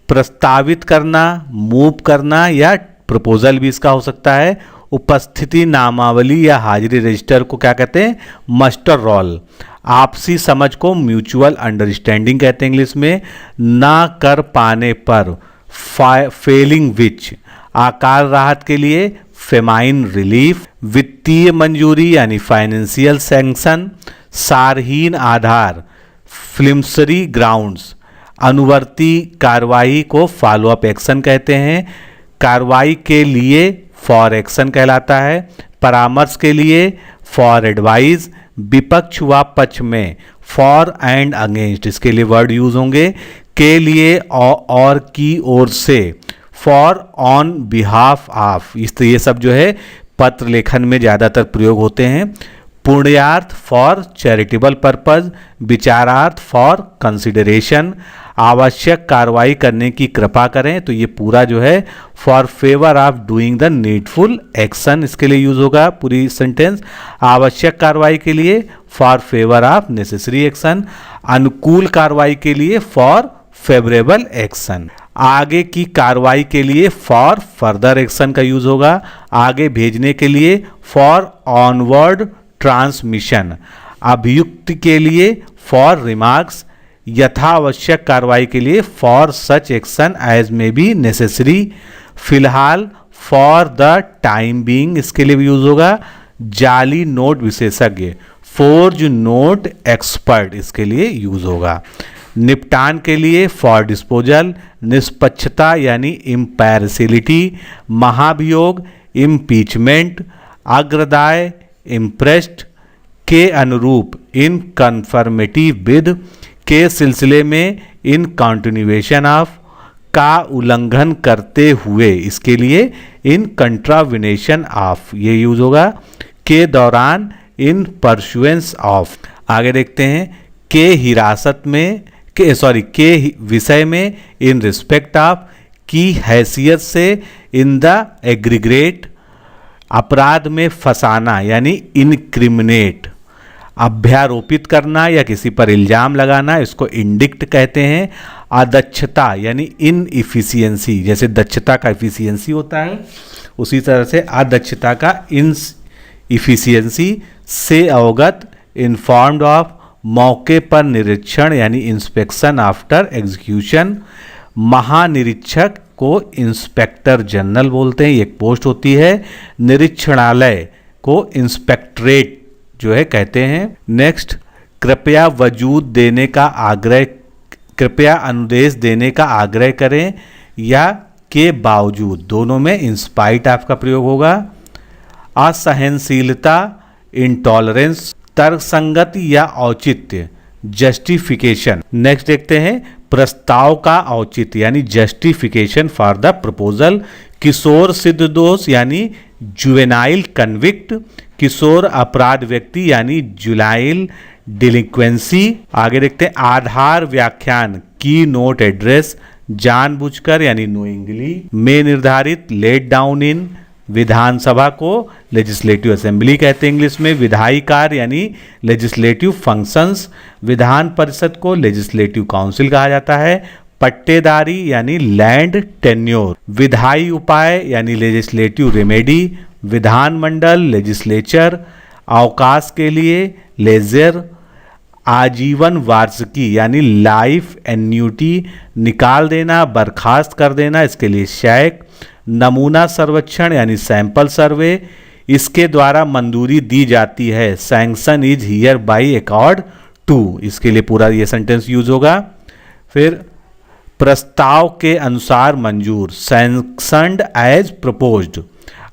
S2: प्रस्तावित करना, मूव करना या प्रपोजल भी इसका हो सकता है। उपस्थिति नामावली या हाजिरी रजिस्टर को क्या कहते हैं, मस्टर रोल। आपसी समझ को म्यूचुअल अंडरस्टैंडिंग कहते हैं इंग्लिश में। ना कर पाने पर फेलिंग विच, आकार राहत के लिए फेमाइन रिलीफ। वित्तीय मंजूरी यानी फाइनेंशियल सैंक्शन। सारहीन आधार फ्लिम्सरी ग्राउंड्स। अनुवर्ती कार्रवाई को फॉलोअप एक्शन कहते हैं। कार्रवाई के लिए फॉर एक्शन कहलाता है। परामर्श के लिए फॉर एडवाइस। विपक्ष व पक्ष में फॉर एंड अगेंस्ट इसके लिए वर्ड यूज होंगे। के लिए और की ओर से फॉर ऑन बिहाफ ऑफ, इस ये सब जो है पत्र लेखन में ज़्यादातर प्रयोग होते हैं। पुण्यार्थ फॉर चैरिटेबल पर्पज। विचारार्थ फॉर कंसिडरेशन। आवश्यक कार्रवाई करने की कृपा करें तो ये पूरा जो है for favour of doing the needful action इसके लिए यूज होगा पूरी सेंटेंस। आवश्यक कार्रवाई के लिए for favour of necessary action. अनुकूल कार्रवाई के लिए फॉर फेवरेबल एक्शन। आगे की कार्रवाई के लिए फॉर फर्दर एक्शन का यूज होगा। आगे भेजने के लिए फॉर ऑनवर्ड ट्रांसमिशन। अभियुक्त के लिए फॉर रिमार्क्स। यथावश्यक कार्रवाई के लिए for such action as may be necessary. फिलहाल फॉर द टाइम बीइंग इसके लिए भी यूज होगा। जाली नोट विशेषज्ञ फोर्ज नोट एक्सपर्ट इसके लिए यूज होगा। निपटान के लिए फॉर डिस्पोजल। निष्पक्षता यानी इम्पैरसिलिटी। महाभियोग इम्पीचमेंट। अग्रदाय इम्प्रेस्ड। के अनुरूप इन कन्फर्मेटिव विद। के सिलसिले में इन कंटिन्यूएशन ऑफ। का उल्लंघन करते हुए इसके लिए इन कंट्राविनेशन ऑफ ये यूज होगा। के दौरान इन परसुएंस ऑफ। आगे देखते हैं के हिरासत में के विषय में इन रिस्पेक्ट ऑफ। की हैसियत से इन द एग्रीग्रेट। अपराध में फंसाना यानी इनक्रिमिनेट। अभ्यारोपित करना या किसी पर इल्जाम लगाना इसको इंडिक्ट कहते हैं। अदक्षता यानी इनइफिशियंसी, जैसे दक्षता का इफिशियंसी होता है उसी तरह से अदक्षता का इनइफिशियंसी। से अवगत इन्फॉर्म्ड ऑफ। मौके पर निरीक्षण यानी इंस्पेक्शन आफ्टर एग्जीक्यूशन। महानिरीक्षक को इंस्पेक्टर जनरल बोलते हैं, एक पोस्ट होती है। निरीक्षणालय को इंस्पेक्टरेट जो है कहते हैं। नेक्स्ट कृपया वजूद देने का आग्रह, कृपया अनुदेश देने का आग्रह करें या के बावजूद, दोनों में इंस्पाइट ऑफ का प्रयोग होगा। असहनशीलता इंटॉलरेंस। तर्कसंगत या औचित्य जस्टिफिकेशन। नेक्स्ट देखते हैं प्रस्ताव का औचित्य यानी जस्टिफिकेशन फॉर द प्रपोजल। किशोर सिद्ध दोष यानी जुवेनाइल कन्विक्ट। किशोर अपराध व्यक्ति यानी जुलाइल डिलिक्वेंसी। आगे देखते हैं आधार व्याख्यान की नोट एड्रेस। जानबूझकर यानी नोइंगली में निर्धारित। Let down in. विधानसभा को लेजिस्लेटिव असेंबली कहते हैं इंग्लिश में। विधायी कार्य यानी लेजिस्लेटिव फंक्शंस। विधान परिषद को लेजिस्लेटिव काउंसिल कहा जाता है। पट्टेदारी यानी लैंड टेन्योर। विधायी उपाय यानी लेजिस्लेटिव रेमेडी। विधानमंडल लेजिस्लेचर। अवकाश के लिए लेजर। आजीवन वार्षिकी यानी लाइफ एन्यूटी निकाल देना, बर्खास्त कर देना, इसके लिए शैक। नमूना सर्वेक्षण यानी सैंपल सर्वे, इसके द्वारा मंजूरी दी जाती है, sanction is hereby accord to, इसके लिए पूरा ये सेंटेंस यूज होगा। फिर प्रस्ताव के अनुसार मंजूर, सैंक्शनड एज प्रपोज्ड।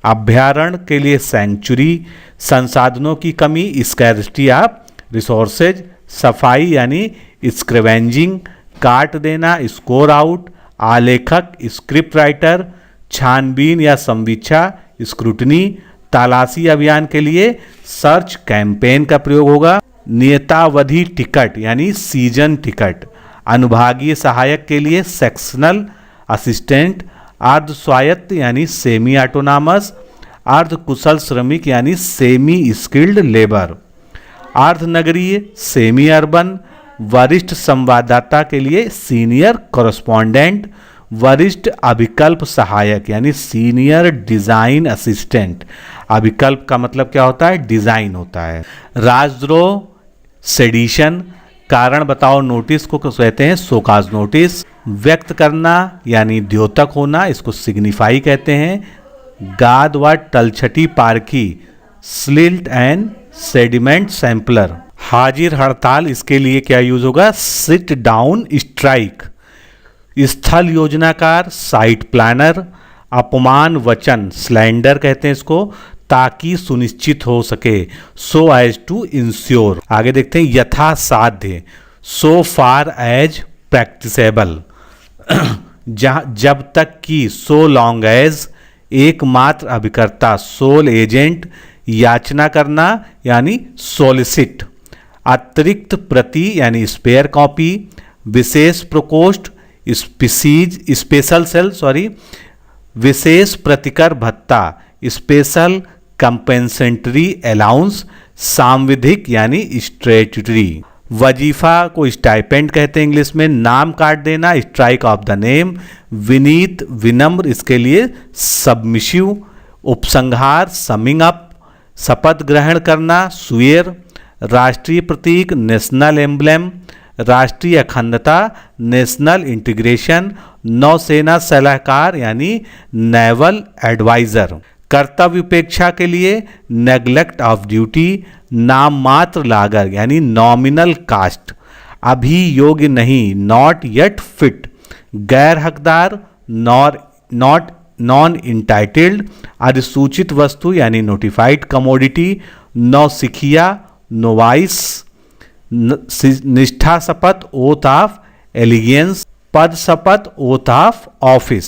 S2: अभ्यारण्य के लिए सैंक्चुरी, संसाधनों की कमी, स्कैर्सिटी ऑफ रिसोर्सेज। सफाई यानी स्क्रिवेंजिंग, काट देना, स्कोर आउट। आलेखक स्क्रिप्ट राइटर। छानबीन या संवीक्षा स्क्रूटनी। तलाशी अभियान के लिए सर्च कैंपेन का प्रयोग होगा। नियतावधि टिकट यानी सीजन टिकट। अनुभागीय सहायक के लिए सेक्शनल असिस्टेंट। अर्ध स्वायत्त यानी सेमी ऑटोनॉमस। अर्ध कुशल श्रमिक यानी सेमी स्किल्ड लेबर। अर्ध नगरीय सेमी अर्बन। वरिष्ठ संवाददाता के लिए सीनियर कॉरेस्पॉन्डेंट। वरिष्ठ अभिकल्प सहायक यानी सीनियर डिजाइन असिस्टेंट। अभिकल्प का मतलब क्या होता है? डिजाइन होता है। राजद्रोह सेडिशन। कारण बताओ नोटिस को कहते हैं शोकाज नोटिस। व्यक्त करना यानी द्योतक होना, इसको सिग्निफाई कहते हैं। गाद व तलछटी पारखी स्लिल्ट एंड सेडिमेंट सैंपलर। हाजिर हड़ताल, इसके लिए क्या यूज होगा? Sit down strike. स्थल योजनाकार साइट प्लानर। अपमान वचन स्लैंडर कहते हैं इसको, ताकि सुनिश्चित हो सके, सो एज टू इंश्योर। आगे देखते हैं यथासाध्य, सो फार एज प्रैक्टिसेबल। जब तक कि, सो लॉन्ग एज। एकमात्र अभिकर्ता सोल एजेंट। याचना करना यानी सोलिसिट। अतिरिक्त प्रति यानी स्पेयर कॉपी। विशेष प्रकोष्ठ स्पेशल सेल विशेष प्रतिकर भत्ता स्पेशल कंपेंसेटरी अलाउंस। सांविधिक यानी स्ट्रेटरी। वजीफा को स्टाइपेंड कहते हैं इंग्लिश में। नाम काट देना strike off the name. Vineet विनम्र, इसके लिए सबमिशिव। उपसंहार समिंग अप। शपथ ग्रहण करना स्वेयर। राष्ट्रीय प्रतीक नेशनल एम्ब्लेम। राष्ट्रीय अखंडता नेशनल इंटीग्रेशन। नौसेना सलाहकार यानी नेवल एडवाइजर। कर्तव्य उपेक्षा के लिए नेग्लेक्ट ऑफ ड्यूटी। नाम मात्र लागत यानी नॉमिनल कास्ट। अभी योग्य नहीं नॉट येट फिट। गैर हकदार नॉट नॉन इंटाइटल्ड। अधिसूचित वस्तु यानी नोटिफाइड कमोडिटी। नौसिखिया नोवाइस। निष्ठा शपथ ओथ ऑफ एलिगेंस। पद शपथ ओथ ऑफ ऑफिस।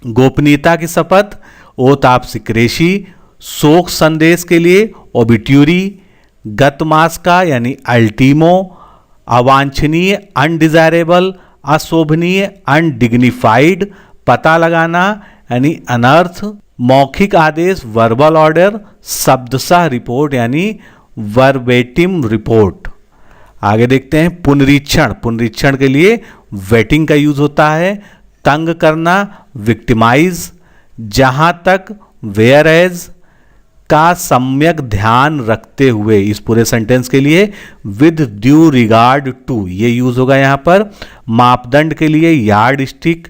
S2: गोपनीयता की शपथ ओथ ऑफ सिक्रेसी। शोक संदेश के लिए ओबिट्यूरी। गत मास का यानी अल्टीमो। अवांछनीय अनडिजायरेबल। अशोभनीय अनडिग्निफाइड। पता लगाना यानी अनर्थ। मौखिक आदेश वर्बल ऑर्डर। शब्दशः रिपोर्ट यानी वर्बेटिम रिपोर्ट। आगे देखते हैं पुनरीक्षण। पुनरीक्षण के लिए वेटिंग का यूज होता है। तंग करना विक्टिमाइज। जहां तक वेयर एज का सम्यक ध्यान रखते हुए, इस पूरे सेंटेंस के लिए विद ड्यू रिगार्ड टू ये यूज होगा यहां पर। मापदंड के लिए यार्ड स्टिक।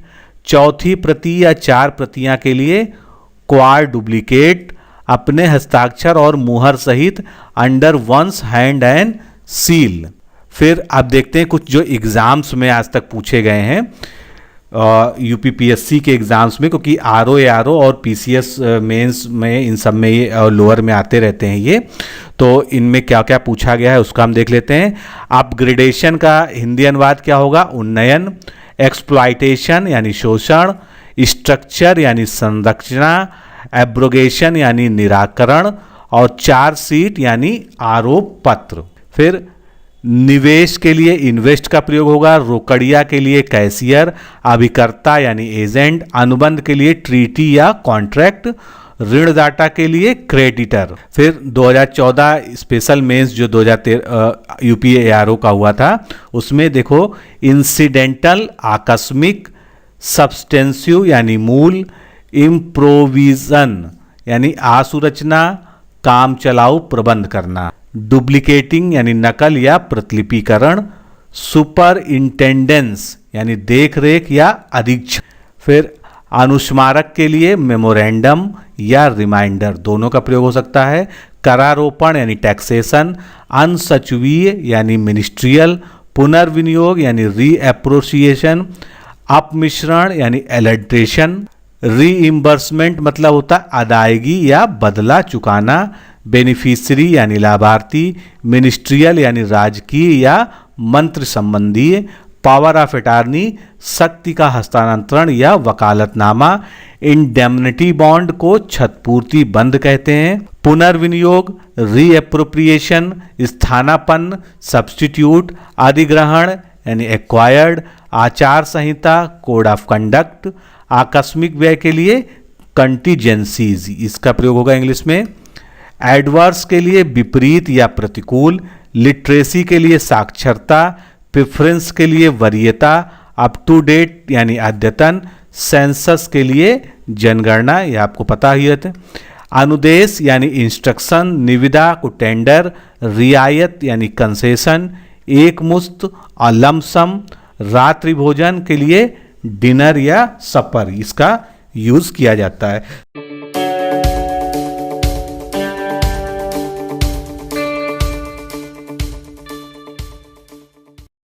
S2: चौथी प्रति या 4 प्रतियां के लिए क्वार डुप्लीकेट। अपने हस्ताक्षर और मुहर सहित under one's hand and seal. फिर अब देखते हैं कुछ जो एग्जाम्स में आज तक पूछे गए हैं यूपीपीएससी के एग्जाम्स में, क्योंकि आरओ और पीसीएस मेंस में इन सब में ये लोअर में आते रहते हैं ये, तो इनमें क्या क्या पूछा गया है उसका हम देख लेते हैं। अपग्रेडेशन का हिंदी अनुवाद क्या होगा? उन्नयन। एक्सप्लॉयटेशन यानी शोषण। स्ट्रक्चर यानी संरचना। एब्रोगेशन यानी निराकरण। और चार्जशीट यानी आरोप पत्र। फिर निवेश के लिए इन्वेस्ट का प्रयोग होगा। रोकड़िया के लिए कैशियर। अभिकर्ता यानी एजेंट। अनुबंध के लिए ट्रीटी या कॉन्ट्रैक्ट। ऋणदाता के लिए क्रेडिटर। फिर 2014 स्पेशल मेंस जो 2013 यूपीएआरओ का हुआ था उसमें देखो इंसिडेंटल आकस्मिक। सब्सटेंसिव यानी मूल। इम्प्रोविजन यानी आसुरचना काम चलाऊ प्रबंध करना। डुप्लीकेटिंग यानी नकल या प्रतिलिपिकरण, सुपर इंटेंडेंस यानी देख रेख या अधीक्षण। फिर अनुस्मारक के लिए मेमोरेंडम या रिमाइंडर दोनों का प्रयोग हो सकता है। करारोपण यानी टैक्सेशन, अनसचिवीय यानी मिनिस्ट्रियल, पुनर्विनियोग यानी रीएप्रोसिएशन, अपमिश्रण यानी एलट्रेशन, रीइम्बर्समेंट मतलब होता है अदायगी या बदला चुकाना, बेनिफिशियरी यानी लाभार्थी, मिनिस्ट्रियल यानी राजकीय या मंत्र संबंधी, पावर ऑफ अटॉर्नी शक्ति का हस्तांतरण या वकालतनामा, इंडेमनिटी बॉन्ड को क्षतिपूर्ति बंद कहते हैं, पुनर्विनियोग रीएप्रोप्रिएशन, स्थानापन्न सब्स्टिट्यूट, अधिग्रहण यानी एक्वायर्ड, आचार संहिता कोड ऑफ कंडक्ट, आकस्मिक व्यय के लिए कंटीजेंसीज इसका प्रयोग होगा इंग्लिश में, एडवर्स के लिए विपरीत या प्रतिकूल, लिटरेसी के लिए साक्षरता, प्रेफरेंस के लिए वरीयता, अप टू डेट यानी अद्यतन, सेंसस के लिए जनगणना, ये आपको पता ही है। अनुदेश यानी इंस्ट्रक्शन, निविदा को टेंडर, रियायत यानी कंसेशन, एक मुश्त और लमसम, रात्रि भोजन के लिए डिनर या सपर इसका यूज किया जाता है।